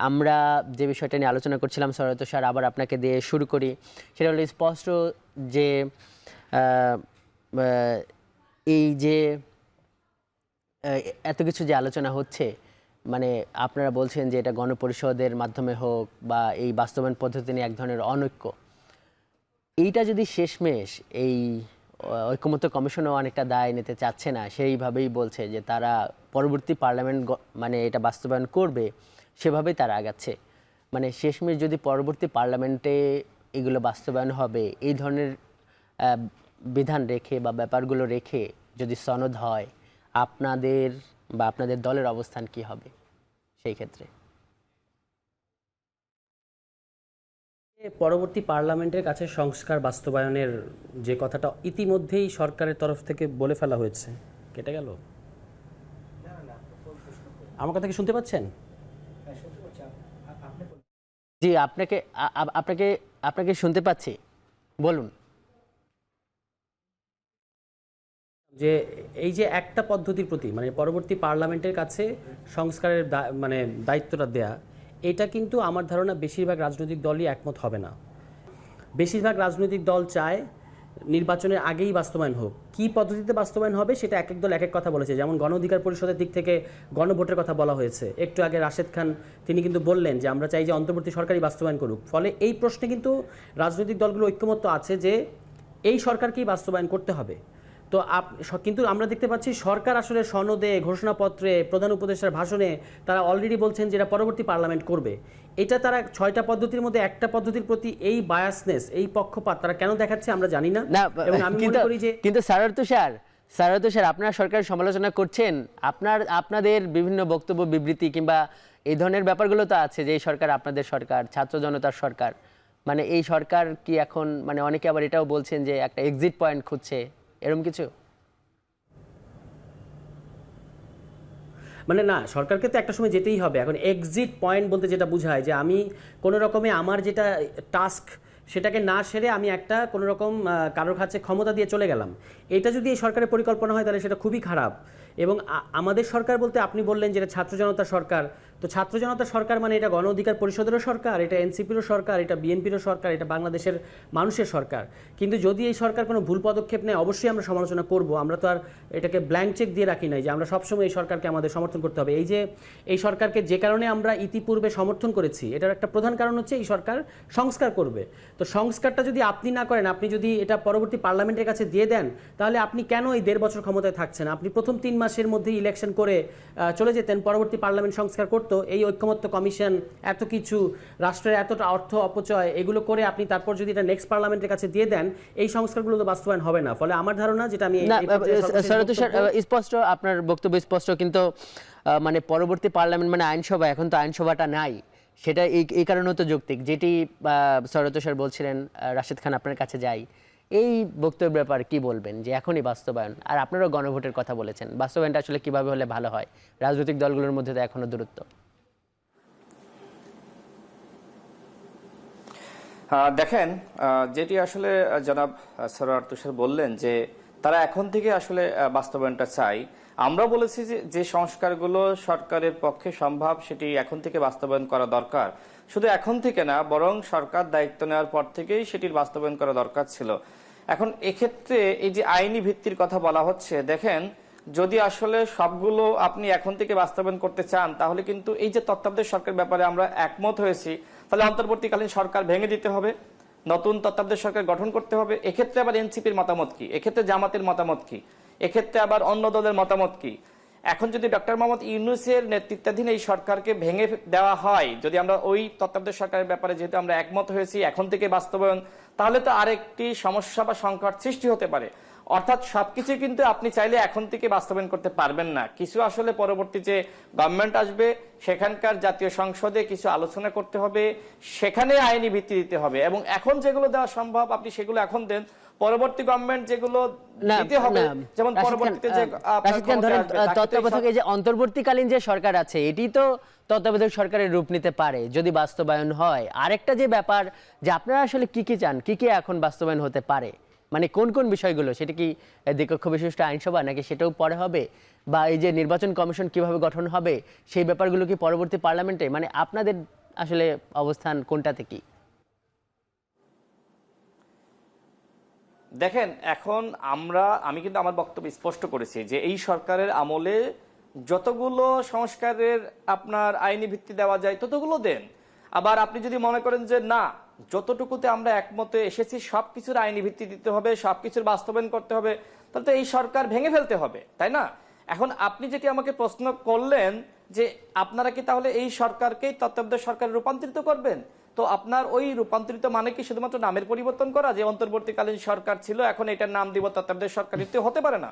আমরা যে বিষয়টা নিয়ে আলোচনা করছিলাম সৈয়দ তুষার, আবার আপনাকে দিয়ে শুরু করি। সেটা হলো স্পষ্ট যে এই যে এত কিছু যে আলোচনা হচ্ছে, মানে আপনারা বলছেন যে এটা গণপরিষদের মাধ্যমে হোক বা এই বাস্তবায়ন পদ্ধতি নিয়ে এক ধরনের অনৈক্য, এইটা যদি শেষমেশ এই ঐকমত্য কমিশনও অনেকটা দায় নিতে চাচ্ছে না, সেইভাবেই বলছে যে তারা পরবর্তী পার্লামেন্ট মানে এটা বাস্তবায়ন করবে, সেভাবেই তারা আগাচ্ছে। মানে শেষমেশ যদি পরবর্তী পার্লামেন্টে এগুলো বাস্তবায়ন হবে, এই ধরনের বিধান রেখে বা ব্যাপারগুলো রেখে যদি সনদ হয়, আপনাদের বা আপনাদের দলের অবস্থান কি হবে সেই ক্ষেত্রে? পরবর্তী পার্লামেন্টের কাছে সংস্কার বাস্তবায়নের যে কথাটা ইতিমধ্যেই সরকারের তরফ থেকে বলে ফেলা হয়েছে, কেটে গেল? আমার কথা কি শুনতে পাচ্ছেন? জি, আপনাকে আপনাকে আপনাকে শুনতে পাচ্ছি, বলুন। যে এই যে একটা পদ্ধতির প্রতি মানে পরবর্তী পার্লামেন্টের কাছে সংস্কারের মানে দায়িত্বটা দেয়া, এটা কিন্তু আমার ধারণা বেশিরভাগ রাজনৈতিক দলই একমত হবে না। বেশিরভাগ রাজনৈতিক দল চায় নির্বাচনের আগেই বাস্তবায়ন হোক। কী পদ্ধতিতে বাস্তবায়ন হবে সেটা এক এক দল এক এক কথা বলেছে। যেমন গণ অধিকার পরিষদের দিক থেকে গণভোটের কথা বলা হয়েছে। একটু আগে রাশেদ খান তিনি কিন্তু বললেন যে আমরা চাই যে অন্তর্বর্তী সরকারই বাস্তবায়ন করুক। ফলে এই প্রশ্নে কিন্তু রাজনৈতিক দলগুলো ঐক্যমত্য আছে যে এই সরকারকেই বাস্তবায়ন করতে হবে। তো কিন্তু আমরা দেখতে পাচ্ছি সরকার আসলে সনদে, ঘোষণাপত্রে, প্রধান উপদেষ্টার ভাষণে তারা অলরেডি বলছেন যেটা পরবর্তী পার্লামেন্ট করবে। এটা তারা 6টা পদ্ধতির মধ্যে একটা পদ্ধতির প্রতি এই বায়াসনেস, এই পক্ষপাত তারা কেন দেখাচ্ছে আমরা জানি না। এবং আমি মনে করি যে কিন্তু সৈয়দ তুষার, আপনারা সরকারের সমালোচনা করছেন, আপনাদের বিভিন্ন বক্তব্য, বিবৃতি কিংবা এই ধরনের ব্যাপারগুলো তো আছে যে এই সরকার আপনাদের সরকার, ছাত্র জনতার সরকার। মানে এই সরকার কি এখন, মানে অনেকে আবার এটাও বলছেন যে একটা এক্সিট পয়েন্ট খুঁজছে, এরকম কিছু? মানে না, সরকারকে তো একটা সময় যেতেই হবে। এখন এক্সিট পয়েন্ট বলতে যেটা বোঝায় যে আমি কোনো রকমে আমার যেটা টাস্ক সেটাকে না সেরে আমি একটা কোনো রকম কারোর কাছে ক্ষমতা দিয়ে চলে গেলাম, এটা যদি এই সরকারের পরিকল্পনা হয় তাহলে সেটা খুবই খারাপ। এবং আমাদের সরকার বলতে আপনি বললেন যে এটা ছাত্র জনতার সরকার, তো ছাত্র জনতার সরকার মানে এটা গণ অধিকার পরিষদেরও সরকার, এটা এনসিপিরও সরকার, এটা বিএনপিরও সরকার, এটা বাংলাদেশের মানুষের সরকার। কিন্তু যদি এই সরকার কোনো ভুল পদক্ষেপ নেয় অবশ্যই আমরা সমালোচনা করব। আমরা তো আর এটাকে ব্ল্যাঙ্ক চেক দিয়ে রাখি নাই যে আমরা সবসময় এই সরকারকে আমাদের সমর্থন করতে হবে। এই সরকারকে যে কারণে আমরা ইতিপূর্বে সমর্থন করেছি, এটার একটা প্রধান কারণ হচ্ছে এই সরকার সংস্কার করবে। তো সংস্কারটা যদি আপনি না করেন, আপনি যদি এটা পরবর্তী পার্লামেন্টের কাছে দিয়ে দেন, তাহলে আপনি কেন এই 1.5 বছর ক্ষমতায় থাকছেন? আপনি প্রথম 3 মাসের মধ্যে ইলেকশন করে চলে যেতেন, পরবর্তী পার্লামেন্ট সংস্কার করতো। এই ঐক্যমত্য কমিশন, এত কিছু, রাষ্ট্রের এতটা অর্থ অপচয়, এগুলো করে আপনি তারপর যদি এটা নেক্সট পার্লামেন্টের কাছে দিয়ে দেন, এই সংস্কারগুলো তো বাস্তবায়ন হবে না। ফলে আমার ধারণা যেটা আমি স্পষ্ট, আপনার বক্তব্য স্পষ্ট, কিন্তু মানে পরবর্তী পার্লামেন্ট মানে আইনসভা, এখন তো আইনসভাটা নাই, সেটা এই কারণে তো যৌক্তিক। যেটি সৈয়দ তুষার বলছিলেন, রাশেদ খান আপনার কাছে যাই, এই বক্তব্যের ব্যাপারে কি বলবেন যে এখনই বাস্তবায়ন? আর আপনারাও গণভোটের কথা বলেছেন, বাস্তবায়নটা আসলে কিভাবে হলে ভালো হয়? রাজনৈতিক দলগুলোর মধ্যে তো এখনো দূরত্ব। দেখেন, যেটি আসলে জনাব সৈয়দ তুষার বললেন যে তারা এখন থেকে আসলে বাস্তবায়নটা চাই। আমরা বলেছি যে সংস্কারগুলো সরকারের পক্ষে সম্ভব সেটি এখন থেকে বাস্তবায়ন করা দরকার। শুধু এখন থেকে না, বরং সরকার দায়িত্ব নেওয়ার পর থেকেই সেটির বাস্তবায়ন করা দরকার ছিল। এখন এক্ষেত্রে এই যে আইনি ভিত্তির কথা বলা হচ্ছে, দেখেন, যদি আসলে সবগুলো আপনি এখন থেকে বাস্তবায়ন করতে চান, তাহলে কিন্তু এই যে তত্ত্বাবধায়ক সরকার ব্যাপারে আমরা একমত হয়েছি, তাহলে অন্তর্বর্তীকালীন সরকার ভেঙে দিতে হবে, নতুন তত্ত্বাবধায়ক সরকার গঠন করতে হবে। এক্ষেত্রে আবার এনসিপির মতামত কি? এক্ষেত্রে জামাতের মতামত কি? এক্ষেত্রে আবার অন্য দলের মতামত কি? এখন যদি ডক্টর মোহাম্মদ ইউনূসের নেতৃত্বাধীন এই সরকারকে ভেঙে দেওয়া হয়, যদি আমরা ওই তত্ত্বাবধায়ক সরকারের ব্যাপারে যেহেতু আমরা একমত হয়েছি এখন থেকে বাস্তবায়ন, তাহলে তো আরেকটি সমস্যা বা সংকট সৃষ্টি হতে পারে। অর্থাৎ সবকিছু কিন্তু আপনি চাইলে এখন থেকে বাস্তবায়ন করতে পারবেন না। কিছু আসলে পরবর্তী যে গভর্নমেন্ট আসবে সেখানকার জাতীয় সংসদে কিছু আলোচনা করতে হবে, সেখানে আইনি ভিত্তি দিতে হবে, এবং এখন যেগুলো দেওয়া সম্ভব আপনি সেগুলো এখন দেন। পরবর্তী গভর্নমেন্ট যেগুলো দিতে হবে, যেমন পরবর্তীতে যে তত্ত্বাবধায়ক এই যে অন্তর্বর্তীকালীন যে সরকার আছে, এটি তো তত্ত্বাবধায়ক সরকারের রূপ নিতে পারে যদি বাস্তবায়ন হয়। আরেকটা যে ব্যাপার যে আপনারা আসলে কি কি চান, কি কি এখন বাস্তবায়ন হতে পারে, মানে কোন কোন বিষয়গুলো, সেটা কি দ্বিকক্ষ বিশিষ্ট আইনসভা নাকি সেটাও পরে হবে, বা এই যে নির্বাচন কমিশন কিভাবে গঠন হবে সেই ব্যাপারগুলো কি পরবর্তী পার্লামেন্টে, মানে আপনাদের আসলে অবস্থান কোনটাতে কি? দেখেন, এখন আমি কিন্তু আমার বক্তব্য স্পষ্ট করেছি যে এই সরকারের আমলে যতগুলো সংস্কারের আপনার আইনি ভিত্তি দেওয়া যায় ততগুলো দেন। আবার আপনি যদি মনে করেন যে না, যতটুকুতে আমরা একমতে এসেছি সবকিছুর আইনি ভিত্তি দিতে হবে, সবকিছুর বাস্তবায়ন করতে হবে, তাহলে তো এই সরকার ভেঙে ফেলতে হবে, তাই না? এখন আপনি যেটি আমাকে প্রশ্ন করলেন যে আপনারা কি তাহলে এই সরকারকেই তত্ত্বাবধায়ক সরকারে রূপান্তরিত করবেন, তো আপনার ওই রূপান্তরিত মানে কি শুধুমাত্র নামের পরিবর্তন করা, যে অন্তর্বর্তীকালীন সরকার ছিল এখন এটার নাম দিব তত্ত্বাবধায়ক সরকার? তো হতে পারে না।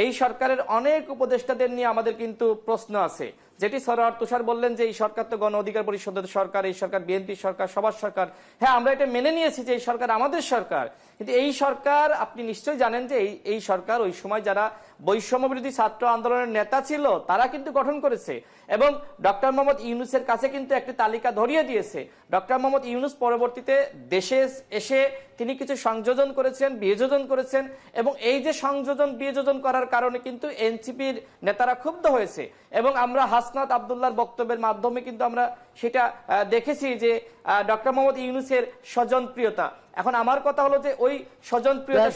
এই সরকারের অনেক উপদেষ্টাদের নিয়ে আমাদের কিন্তু প্রশ্ন আছে, যেটি সরোয়ার তুষার বললেন যে এই সরকার তো গণ অধিকার পরিষদের সরকার, এই সরকার বিএনপি সরকার, সবার সরকার। হ্যাঁ, আমরা এটা মেনে নিয়েছি যে এই সরকার আমাদের সরকার, কিন্তু এই সরকার আপনি নিশ্চয়ই জানেন যে এই সরকার ওই সময় যারা বৈষম্য বিরোধী ছাত্র আন্দোলনের নেতা ছিল তারা কিন্তু গঠন করেছে, এবং ডক্টর মোহাম্মদ ইউনূসের কাছে কিন্তু একটি তালিকা ধরিয়ে দিয়েছে। ডক্টর মোহাম্মদ ইউনূস পরবর্তীতে দেশে এসে তিনি কিছু সংযোজন করেছেন, বিয়োজন করেছেন, এবং এই যে সংযোজন বিয়োজন করার কারণে কিন্তু এনসিপির নেতারা ক্ষুব্ধ হয়েছে, এবং আমরা হাসনাত আব্দুল্লাহর বক্তব্যের মাধ্যমে কিন্তু আমরা সেটা দেখেছি যে ডক্টর মোহাম্মদ ইউনূসের স্বজনপ্রিয়তা। এখন আমার কথা হলো যে ওই স্বজনপ্রিয়তা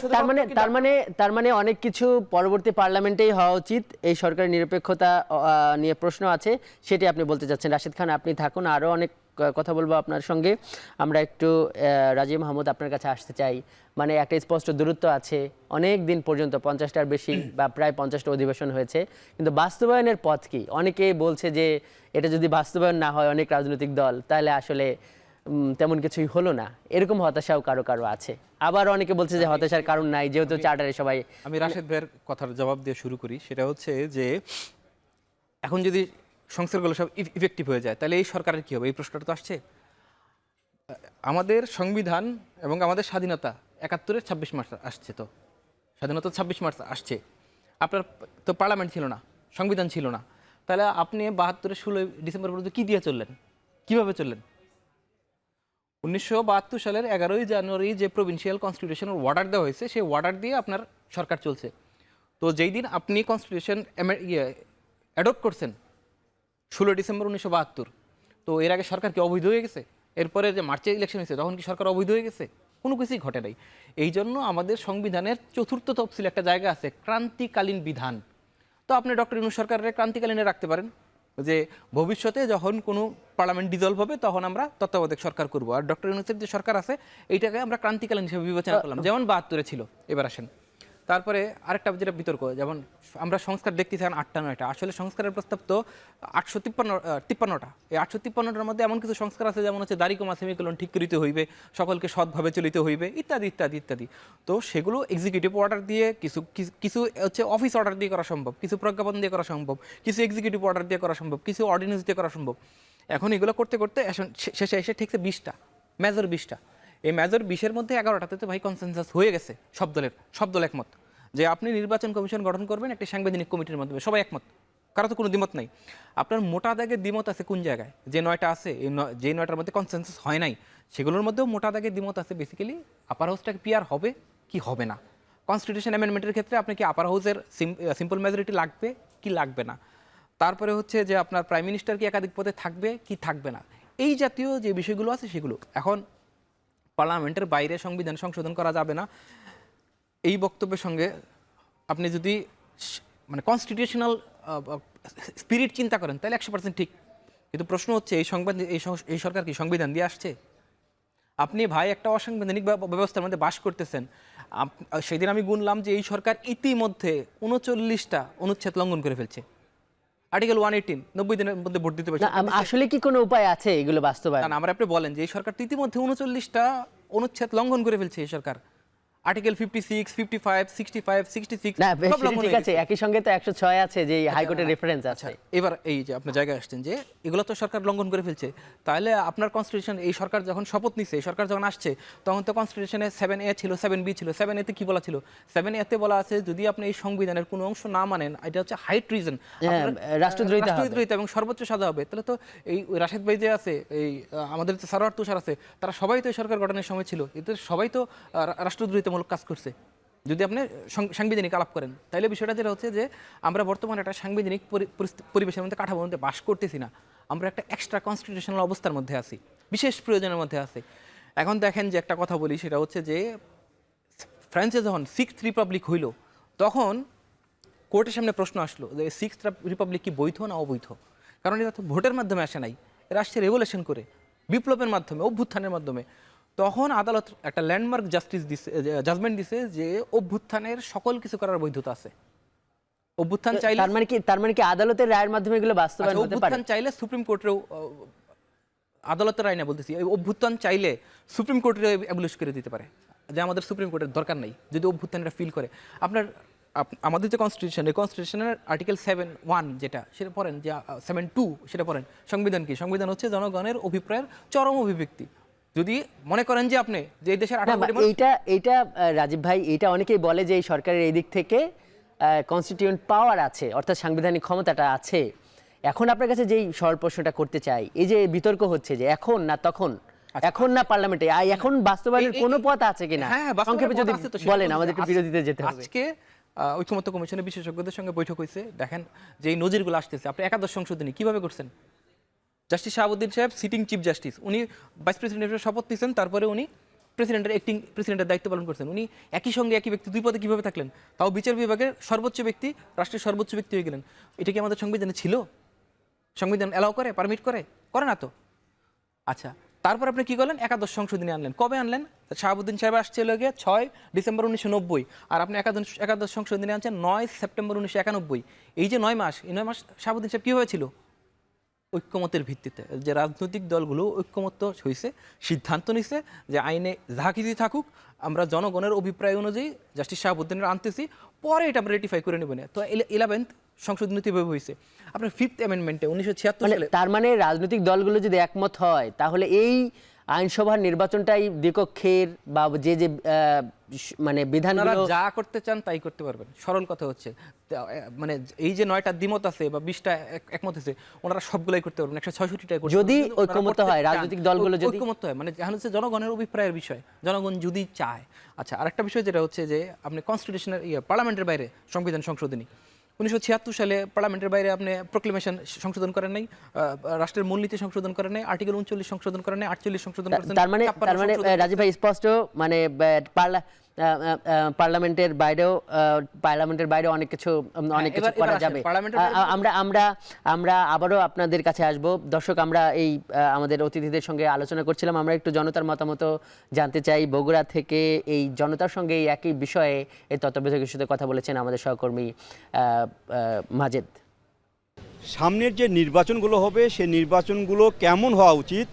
তার মানে অনেক কিছু পরবর্তী পার্লামেন্টেই হওয়া উচিত। এই সরকারের নিরপেক্ষতা নিয়ে প্রশ্ন আছে, সেটি আপনি বলতে চাচ্ছেন। রাশেদ খান, আপনি থাকুন, আরো অনেক কথা বলবো আপনার সঙ্গে। আমরা একটু রাজি মাহমুদ আপনার কাছে আসতে চাই। মানে একটা স্পষ্ট দূরত্ব আছে, অনেক দিন পর্যন্ত 50টার বেশি বা প্রায় 50টা অধিবেশন হয়েছে, কিন্তু বাস্তবায়নের পথ কি? অনেকেই বলছে যে এটা যদি বাস্তবায়ন না হয় অনেক রাজনৈতিক দল, তাহলে আসলে তেমন কিছুই হলো না, এরকম হতাশাও কারো কারো আছে। আবার অনেকে বলছে যে হতাশার কারণ নাই, যেহেতু চার্টারে সবাই। আমি রাশেদ ভাইয়ের কথার জবাব দিয়ে শুরু করি। সেটা হচ্ছে যে এখন যদি সংস্কারগুলো সব ইফেক্টিভ হয়ে যায় তাহলে এই সরকারের কি হবে, এই প্রশ্নটা তো আসছে। আমাদের সংবিধান এবং আমাদের স্বাধীনতা 71-এর 26 মার্চ আসছে, তো স্বাধীনতা 26 মার্চ আসছে। আপনার তো পার্লামেন্ট ছিল না, সংবিধান ছিল না, তাহলে আপনি 72-এর 16 ডিসেম্বর পর্যন্ত কি দিয়ে চললেন, কিভাবে চললেন? 1972 সালের 11ই জানুয়ারি যে প্রভিন্সিয়াল কনস্টিটিউশনের অর্ডার দেওয়া হয়েছে, সেই অর্ডার দিয়ে আপনার সরকার চলছে। তো যেই দিন আপনি কনস্টিটিউশন অ্যাডপ্ট করছেন 16 ডিসেম্বর 1972, তো এর আগে সরকার কি অবৈধ হয়ে গেছে? এরপরে যে মার্চে ইলেকশন হয়েছে তখন কি সরকার অবৈধ হয়ে গেছে? কোনো কিছুই ঘটে নাই। এই জন্য আমাদের সংবিধানের 4র্থ তফসিল একটা জায়গা আছে, ক্রান্তিকালীন বিধান। তো আপনি ডক্টর ইউনূস সরকারের ক্রান্তিকালীনে রাখতে পারেন, যে ভবিষ্যতে যখন কোনো পার্লামেন্ট ডিজলভ হবে তখন আমরা তত্ত্বাবধায়ক সরকার করব। আর ডক্টর ইউনূসের যে সরকার আছে এইটাকে আমরা ক্রান্তিকালীন হিসেবে বিবেচনা করলাম, যেমন 72-এ ছিল। এবার আসেন, তারপরে আরেকটা যেটা বিতর্ক, যেমন আমরা সংস্কার দেখতেছি 8টা-9টা, আসলে সংস্কারের প্রস্তাব তো 853টা। এই 853টার মধ্যে এমন কিছু সংস্কার আছে যেমন হচ্ছে দাড়িকমা সেমিকোলন ঠিক করিতে হইবে, সকলকে সৎভাবে চলিতে হইবে, ইত্যাদি ইত্যাদি ইত্যাদি। তো সেগুলো এক্সিকিউটিভ অর্ডার দিয়ে, কিছু হচ্ছে অফিস অর্ডার দিয়ে করা সম্ভব, কিছু প্রজ্ঞাপন দিয়ে করা সম্ভব, কিছু এক্সিকিউটিভ অর্ডার দিয়ে করা সম্ভব, কিছু অর্ডিন্যান্স দিয়ে করা সম্ভব। এখন এগুলো করতে করতে শেষে এসে ঠিকছে 20টা, মেজর 20টা। এই মেজর 20-এর মধ্যে 11টাতে তো ভাই কনসেনসাস হয়ে গেছে, সব দল একমত যে আপনি নির্বাচন কমিশন গঠন করবেন একটি সাংবিধানিক কমিটির মাধ্যমে, সবাই একমত, কারো তো কোনো দ্বিমত নাই। আপনার মোটা দাগে দ্বিমত আছে কোন জায়গায়? যে 9টা আছে, যে 9টার মধ্যে কনসেনসাস হয় নাই, সেগুলোর মধ্যেও মোটা দাগে দ্বিমত আছে। বেসিক্যালি আপার হাউসটাকে পিআর হবে কি হবে না, কনস্টিটিউশন অ্যামেন্ডমেন্টের ক্ষেত্রে আপনি কি আপার হাউসের সিম্পল মেজরিটি লাগবে কি লাগবে না, তারপরে হচ্ছে যে আপনার প্রাইম মিনিস্টার কি একাধিক পদে থাকবে কি থাকবে না, এই জাতীয় যে বিষয়গুলো আছে সেগুলো এখন পার্লামেন্টের বাইরে সংবিধান সংশোধন করা যাবে না। এই বক্তব্যের সঙ্গে আপনি যদি মানে কনস্টিটিউশনাল স্পিরিট চিন্তা করেন তাহলে 100% ঠিক, কিন্তু প্রশ্ন হচ্ছে এই সরকার কি সংবিধান দিয়ে আসছে? আপনি ভাই একটা অসাংবিধানিক ব্যবস্থার মধ্যে বাস করতেছেন। সেদিন আমি গুনলাম যে এই সরকার ইতিমধ্যে 39টা অনুচ্ছেদ লঙ্ঘন করে ফেলছে। আর্টিকেল 118 90 দিনের মধ্যে ভোট দিতে পারছে। আসলে কি কোনো উপায় আছে এগুলো বাস্তবায়ন? না, আমরা আপনি বলেন যে এই সরকার ইতিমধ্যে 39টা অনুচ্ছেদ লঙ্ঘন করে ফেলছে এই সরকার। আর্টিকেল 56, 55, 65, 66 না ঠিক আছে, একই সঙ্গে তো 106 আছে যে হাইকোর্টের রেফারেন্স আছে। এবার এই যে আপনি জায়গায় আসছেন যে এগুলো তো সরকার লঙ্ঘন করে ফেলছে, তাহলে আপনার কনস্টিটিউশন, এই সরকার যখন শপথ নিচ্ছে, এই সরকার যখন আসছে তখন তো কনস্টিটিউশনে 7A ছিল, 7B ছিল। 7A-তে কি বলা ছিল? 7A-তে বলা আছে যদি আপনি এই সংবিধানের কোনো অংশ না মানেন, এটা হচ্ছে হাই ট্রিজন, রাষ্ট্রদ্রোহিতা এবং সর্বোচ্চ সাজা হবে। তাহলে তো এই রাশেদ ভাই যে আছে, এই আমাদের সরোয়ার তুষার আছে, তারা সবাই তো এই সরকার গঠনের সময় ছিল, এতে সবাই তো রাষ্ট্রদ্রোহিতা প্রতিযোগিতামূলক কাজ করছে যদি আপনি সাংবিধানিক আলাপ করেন, তাহলে বিষয়টা যেটা হচ্ছে যে আমরা বর্তমানে একটা সাংবিধানিক পরিবেশের মধ্যে কাঠামোর মধ্যে বাস করতেছি না, আমরা একটা এক্সট্রা কনস্টিটিউশনাল অবস্থার মধ্যে আছি, বিশেষ প্রয়োজনের মধ্যে আছি। এখন দেখেন যে একটা কথা বলি, সেটা হচ্ছে যে ফ্রান্সে যখন 6th রিপাবলিক হইল, তখন কোর্টের সামনে প্রশ্ন আসলো যে 6th রিপাবলিক কি বৈধ না অবৈধ, কারণ এটা তো ভোটের মাধ্যমে আসে নাই, এরা আসছে রেভলিউশন করে, বিপ্লবের মাধ্যমে, অভ্যুত্থানের মাধ্যমে। তখন আদালত একটা ল্যান্ডমার্ক জাজমেন্ট দিছে যে অভ্যুত্থানের সকল কিছু করার বৈধতা আছে। অভ্যুত্থান চাইলে তার মানে কি আদালতের রায়ের মাধ্যমে এগুলো বাস্তবায়ন হতে পারে? অভ্যুত্থান চাইলে সুপ্রিম কোর্টেও, আদালতের রায় না বলতেছি, এই অভ্যুত্থান চাইলে সুপ্রিম কোর্টের অ্যাবলিশ করে দিতে পারে, যে আমাদের সুপ্রিম কোর্টের দরকার নেই যদি অভ্যুত্থানটা ফিল করে। আপনার আমাদের যে কনস্টিটিউশন, এই কনস্টিটিউশনের আর্টিকেল 7(1) যেটা, সেটা পড়েন, যে 7(2) সেটা পড়েন। সংবিধান কি? সংবিধান হচ্ছে জনগণের অভিপ্রায়ের চরম অভিব্যক্তি। যদি মনে করেন যে আপনি যে দেশের এইটা রাজীব ভাই, এইটা অনেকেই বলে যে এই সরকারের এই দিক থেকে কনস্টিটিউয়েন্ট পাওয়ার আছে, অর্থাৎ সাংবিধানিক ক্ষমতাটা আছে। এখন আপনার কাছে যেই সরল প্রশ্নটা করতে চাই, এই যে বিতর্ক হচ্ছে যে এখন না তখন, এখন না পার্লামেন্টে, এখন বাস্তবায়নের কোনো পথ আছে কিনা, সংক্ষেপে যদি বলেন, আমাদের একটু বিরোধিতা যেতে হবে। আজকে ঐক্যমত্য কমিশনের বিশেষজ্ঞদের সঙ্গে বৈঠক হয়েছে। দেখেন যে এই নজিরগুলো আসতেছে, আপনি একাদশ সংশোধনী কিভাবে করছেন? জাস্টিস শাহাবুদ্দিন সাহেব সিটিং চিফ জাস্টিস, উনি ভাইস প্রেসিডেন্টের শপথ নিয়েছেন, তারপরে উনি প্রেসিডেন্টের দায়িত্ব পালন করছেন। উনি একই সঙ্গে একই ব্যক্তি দুই পদে কিভাবে থাকলেন? তাও বিচার বিভাগের সর্বোচ্চ ব্যক্তি, রাষ্ট্রের সর্বোচ্চ ব্যক্তি হয়ে গেলেন। এটা কি আমাদের সংবিধানে ছিল? সংবিধান অ্যালাউ করে, পারমিট করে না তো। আচ্ছা, তারপর আপনি কি করলেন? একাদশ সংশোধনী আনলেন। কবে আনলেন? শাহাবুদ্দিন সাহেব আসছে গিয়ে 6 ডিসেম্বর 1990, আর আপনি একাদশ সংশোধনী আনছেন 9 সেপ্টেম্বর 1991। এই যে 9 মাস, এই 9 মাস শাহাবুদ্দিন সাহেব কীভাবে ছিল? ঐক্যমতের ভিত্তিতে। যে রাজনৈতিক দলগুলো ঐক্যমত্য হয়েছে, সিদ্ধান্ত নিছে যে আইনে যাহা কিছু থাকুক, আমরা জনগণের অভিপ্রায় অনুযায়ী জাস্টিস শাহাবুদ্দিনের আনতেছি, পরে এটা আমরা রেটিফাই করে নেব না। তো 11th সংশোধনী এভাবে হয়েছে। আপনার 5th অ্যামেন্ডমেন্টে 1976 সালে, তার মানে রাজনৈতিক দলগুলো যদি একমত হয়, তাহলে এই আইনসভার নির্বাচনটাই দ্বিকক্ষের বা যে যে মানে বিধানগুলো যা করতে চান তাই করতে পারবেন। সরল কথা হচ্ছে, মানে এই যে 9টা দ্বিমত আছে বা 20টা একমত আছে, ওনারা সবগুলাই করতে পারবেন, 166টা করতে, যদি ঐক্যমত হয়, রাজনৈতিক দলগুলো যদি ঐক্যমত হয়। মানে এখন হচ্ছে জনগণের অভিপ্রায়ের বিষয়, জনগণ যদি চায়। আচ্ছা, আরেকটা বিষয় যেটা হচ্ছে যে আপনি কনস্টিটিউশনের পার্লামেন্টের বাইরে সংবিধান সংশোধনী 1976 সালে পার্লামেন্টের বাইরে আপনি প্রোক্লেমেশন সংশোধন করেন নাই, রাষ্ট্রের মূলনীতি সংশোধন করেন নাই, আর্টিকেল 39 সংশোধন করেন নাই, 48 সংশোধন করেছেন। তার মানে রাজীব ভাই স্পষ্ট, মানে পার্লামেন্টের বাইরেও অনেক কিছু করা যাবে। আমরা আবারও আপনাদের কাছে আসব। দর্শক, আমরা এই আমাদের অতিথিদের সঙ্গে আলোচনা করছিলাম, আমরা একটু জনতার মতামত জানতে চাই। বগুড়া থেকে এই জনতার সঙ্গে এই একই বিষয়ে এই তত্ত্বাবধায়কের সাথে কথা বলেছেন আমাদের সহকর্মী মাজেদ। সামনের যে নির্বাচনগুলো হবে, সেই নির্বাচনগুলো কেমন হওয়া উচিত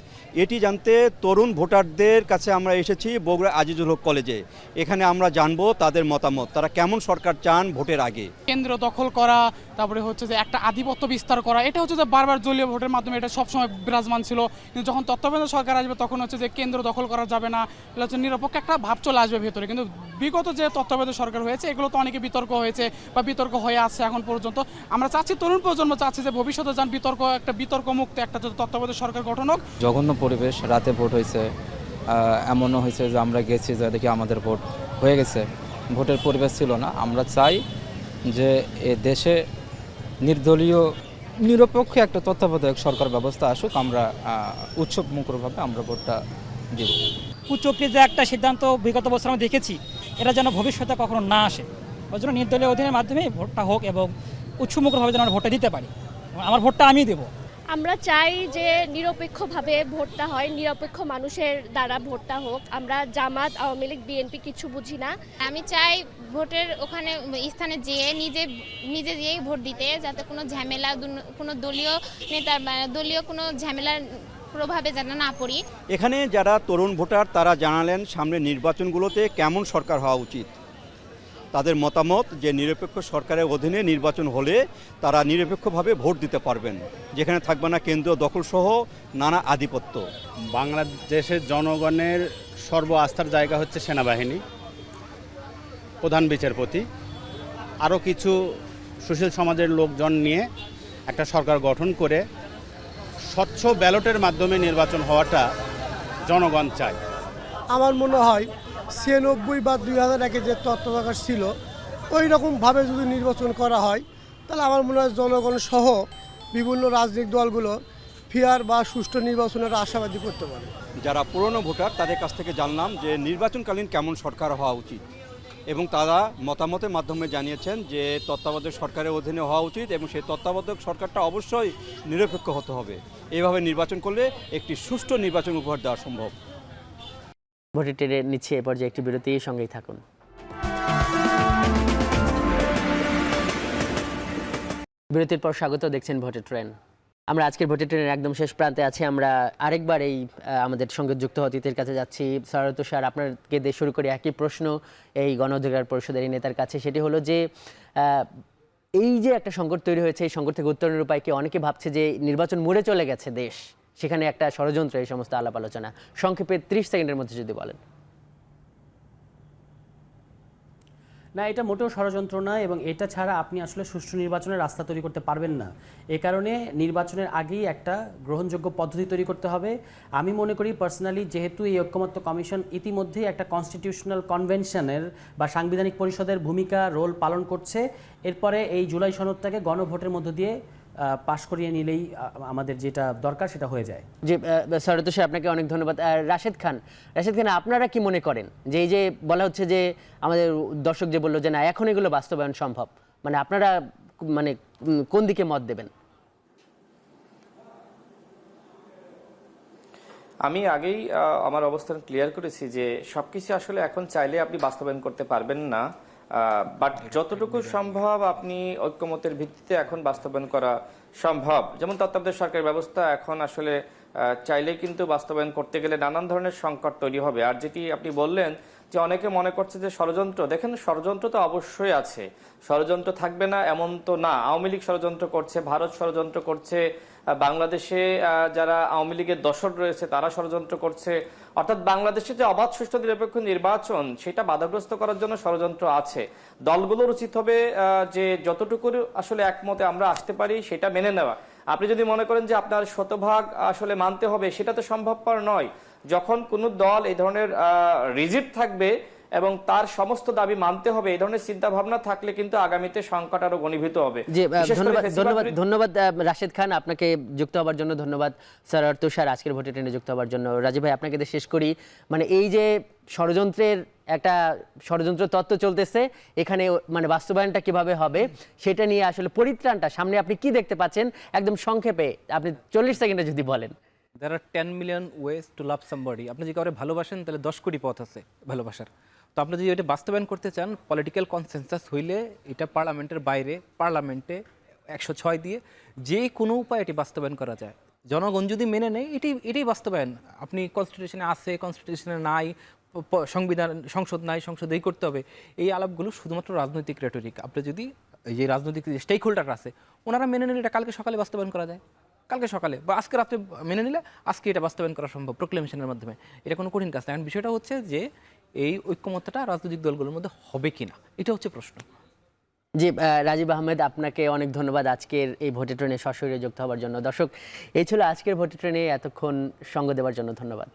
এটি জানতে তরুণ ভোটারদের কাছে আমরা এসেছি বগুড়া আজিজুল হক কলেজে। এখানে আমরা জানবো তাদের মতামত, তারা কেমন সরকার চান ভোটের আগে। কেন্দ্র দখল করা, তারপরে হচ্ছে যে একটা আধিপত্য বিস্তার করা, এটা হচ্ছে যে বারবার দলীয় ভোটের মাধ্যমে এটা সবসময় বিরাজমান ছিল। কিন্তু যখন তত্ত্বাবধায়ক সরকার আসবে, তখন হচ্ছে যে কেন্দ্র দখল করা যাবে না, এটা হচ্ছে নিরপেক্ষ একটা ভাব চলে আসবে ভেতরে। কিন্তু বিগত যে তত্ত্বাবধায়ক সরকার হয়েছে, এগুলো তো অনেকে বিতর্ক হয়েছে বা বিতর্ক হয়ে আসছে এখন পর্যন্ত। আমরা চাচ্ছি, তরুণ প্রজন্ম চাচ্ছি যে ভবিষ্যতে যান বিতর্কমুক্ত একটা তত্ত্বাবধায়ক সরকার গঠন হোক। জঘন্য পরিবেশ, রাতে ভোট হয়েছে, এমনও হয়েছে যে আমরা গেছি যে দেখি আমাদের ভোট হয়ে গেছে, ভোটের পরিবেশ ছিল না। আমরা চাই যে এ দেশে নির্দলীয় নিরপেক্ষ একটা তত্ত্বাবধায়ক সরকার ব্যবস্থা আসুক, আমরা উৎসব মুখরভাবে আমরা ভোটটা দিব। কুচক্রি যে একটা সিদ্ধান্ত বিগত বছর আমরা দেখেছি, এটা যেন ভবিষ্যতে কখনো না আসে, ওই জন্য নির্দলীয় অধীনের মাধ্যমে ভোটটা হোক এবং উৎসমুখরভাবে যেন আমরা ভোটটা দিতে পারি। আমার ভোটটা আমি দেবো। আমরা চাই যে নিরপেক্ষভাবে ভোটটা হয়, নিরপেক্ষ মানুষের দ্বারা ভোটটা হোক। আমরা জামাত, আওয়ামী লীগ, বিএনপি কিছু বুঝি না। আমি চাই ভোটের ওখানে স্থানে যেয়ে নিজে যেয়েই ভোট দিতে, যাতে কোনো ঝামেলা, কোনো দলীয় নেতার দলীয় কোনো ঝামেলার প্রভাবে যেন না পড়ি। এখানে যারা তরুণ ভোটার তারা জানালেন সামনে নির্বাচনগুলোতে কেমন সরকার হওয়া উচিত। তাদের মতামত যে নিরপেক্ষ সরকারের অধীনে নির্বাচন হলে তারা নিরপেক্ষভাবে ভোট দিতে পারবেন, যেখানে থাকবে না কেন্দ্রীয় দখলসহ নানা আধিপত্য। বাংলাদেশের জনগণের সর্ব আস্থার জায়গা হচ্ছে সেনাবাহিনী, প্রধান বিচারপতি, আরও কিছু সুশীল সমাজের লোকজন নিয়ে একটা সরকার গঠন করে স্বচ্ছ ব্যালটের মাধ্যমে নির্বাচন হওয়াটা জনগণ চায়। আমার মনে হয় 96 বা 2001-এ যে তত্ত্বাবধায়ক ছিল ওই রকমভাবে যদি নির্বাচন করা হয় তাহলে আমার মনে হয় জনগণ সহ বিভিন্ন রাজনৈতিক দলগুলো ফেয়ার বা সুষ্ঠু নির্বাচনের আশাবাদী করতে পারে। যারা পুরনো ভোটার তাদের কাছ থেকে জানলাম যে নির্বাচনকালীন কেমন সরকার হওয়া উচিত, এবং তারা মতামতের মাধ্যমে জানিয়েছেন যে তত্ত্বাবধায়ক সরকারের অধীনে হওয়া উচিত এবং সেই তত্ত্বাবধায়ক সরকারটা অবশ্যই নিরপেক্ষ হতে হবে। এইভাবে নির্বাচন করলে একটি সুষ্ঠু নির্বাচন উপহার দেওয়া সম্ভব। ভোটে টেনে নিচ্ছে এ পর্যায়ে একটি বিরতি, সঙ্গেই থাকুন। বিরতির পর স্বাগত, দেখছেন ভোটের ট্রেন। আমরা আজকের ভোটের ট্রেনের একদম শেষ প্রান্তে আছি। আমরা আরেকবার এই আমাদের সঙ্গে যুক্ত অতিথির কাছে যাচ্ছি। সৈয়দ স্যার, আপনাকে দিয়ে শুরু করি একই প্রশ্ন এই গণ অধিকার পরিষদের এই নেতার কাছে। সেটি হলো যে এই যে একটা সংকট তৈরি হয়েছে, এই সংকট থেকে উত্তরণের উপায় কি? অনেকে ভাবছে যে নির্বাচন মুড়ে চলে গেছে দেশ, সেখানে একটা ষড়যন্ত্র, এই সমস্ত আলাপ আলোচনা। সংক্ষেপে 30 সেকেন্ডের মধ্যে যদি বলেন। না, এটা মোটেও ষড়যন্ত্র নয়, এবং এটা ছাড়া আপনি আসলে সুষ্ঠু নির্বাচনের রাস্তা তৈরি করতে পারবেন না। এ কারণে নির্বাচনের আগেই একটা গ্রহণযোগ্য পদ্ধতি তৈরি করতে হবে। আমি মনে করি পার্সোনালি, যেহেতু এই ঐক্যমত্য কমিশন ইতিমধ্যেই একটা কনস্টিটিউশনাল কনভেনশনের বা সাংবিধানিক পরিষদের ভূমিকা রোল পালন করছে, এরপরে এই জুলাই সনদটাকে গণভোটের মধ্য দিয়ে পাশ করিয়ে নিলেই আমাদের যেটা দরকার সেটা হয়ে যায়। জি সৈয়দ স্যার, আপনাকে অনেক ধন্যবাদ। রাশেদ খান, আপনারা কি মনে করেন যে এই যে বলা হচ্ছে যে আমাদের দর্শক যে বললো যে না এখন এগুলো বাস্তবায়ন সম্ভব, মানে আপনারা মানে কোন দিকে মত দেবেন? আমি আগেই আমার অবস্থান ক্লিয়ার করেছি যে সবকিছু আসলে এখন চাইলে আপনি বাস্তবায়ন করতে পারবেন না, বাট যতটুকু সম্ভব আপনি ঐক্যমতের ভিত্তিতে এখন বাস্তবায়ন করা সম্ভব। যেমন তত্ত্বাবধায়ক সরকার ব্যবস্থা এখন আসলে চাইলে কিন্তু বাস্তবায়ন করতে গেলে নানান ধরনের সংকট তৈরি হবে। আর যেটি আপনি বললেন যে অনেকে মনে করছে যে ষড়যন্ত্র, দেখেন ষড়যন্ত্র তো অবশ্যই আছে, ষড়যন্ত্র থাকবে না এমন তো না। আওয়ামী লীগ ষড়যন্ত্র করছে, ভারত ষড়যন্ত্র করছে, বাংলাদেশে যারা আওয়ামী লীগের দোসর রয়েছে তারা ষড়যন্ত্র করছে। অর্থাৎ বাংলাদেশে যে অবাধ সুষ্ঠু নিরপেক্ষ নির্বাচন সেটা বাধাগ্রস্ত করার জন্য ষড়যন্ত্র আছে। দলগুলোর উচিত হবে যে যতটুকু আসলে একমতে আমরা আসতে পারি সেটা মেনে নেওয়া। আপনি যদি মনে করেন যে আপনার শতভাগ আসলে মানতে হবে, সেটা তো সম্ভবপর নয়। যখন কোনো দল এই ধরনের রিজিড থাকবে এবং তার সমস্ত দাবি মানতে হবে, এই ধরনের চিন্তা ভাবনা থাকলে কিন্তু আগামীতে সংকট আরো ঘনীভূত হবে। ধন্যবাদ রাশেদ খান, আপনাকে যুক্ত হওয়ার জন্য ধন্যবাদ। সৈয়দ তুষার, আজকের ভোটে ট্রেনে যুক্ত হওয়ার জন্য। রাজীব ভাই, আপনাকে শেষ করি, মানে এই যে ষড়যন্ত্রের একটা ষড়যন্ত্র তত্ত্ব চলতেছে, এখানে মানে বাস্তবায়নটা কিভাবে হবে সেটা নিয়ে আসলে পরিত্রাণটা সামনে আপনি কি দেখতে পাচ্ছেন, একদম সংক্ষেপে আপনি 40 সেকেন্ডে যদি বলেন। There are 10 million ways to love somebody. আপনি যদি কাউকে ভালোবাসেন তাহলে 10 কোটি পথ আছে ভালোবাসার। তো আপনি যদি এটা বাস্তবায়ন করতে চান, পলিটিক্যাল কনসেনসাস হইলে এটা পার্লামেন্টের বাইরে, পার্লামেন্টে 106 দিয়ে যে কোনো উপায় এটি বাস্তবায়ন করা যায়। জনগণ যদি মেনে নেয় এটাই বাস্তবায়ন। আপনি কনস্টিটিউশনে আছে, কনস্টিটিউশনে নাই, সংবিধান সংসদ নাই, সংসদ এই করতে হবে, এই আলাপগুলো শুধুমাত্র রাজনৈতিক রেটরিক। আপনি যদি এই যে রাজনৈতিক স্টেক হোল্ডার আছে ওনারা মেনে নিলে এটা কালকে সকালে বাস্তবায়ন করা যায়, কালকে সকালে বা আজকে রাত্রে মেনে নিলে আজকে এটা বাস্তবায়ন করা সম্ভব প্রোক্লেমেশনের মাধ্যমে। এটা কোনো কঠিন কাজ না। এখন বিষয়টা হচ্ছে যে এই ঐক্যমত্যটা রাজনৈতিক দলগুলোর মধ্যে হবে কিনা, এটা হচ্ছে প্রশ্ন। জি রাজীব আহমেদ, আপনাকে অনেক ধন্যবাদ আজকের এই ভোটে ট্রেনে সশরীরে যুক্ত হওয়ার জন্য। দর্শক, এই ছিল আজকের ভোটে ট্রেনে, এতক্ষণ সঙ্গ দেওয়ার জন্য ধন্যবাদ।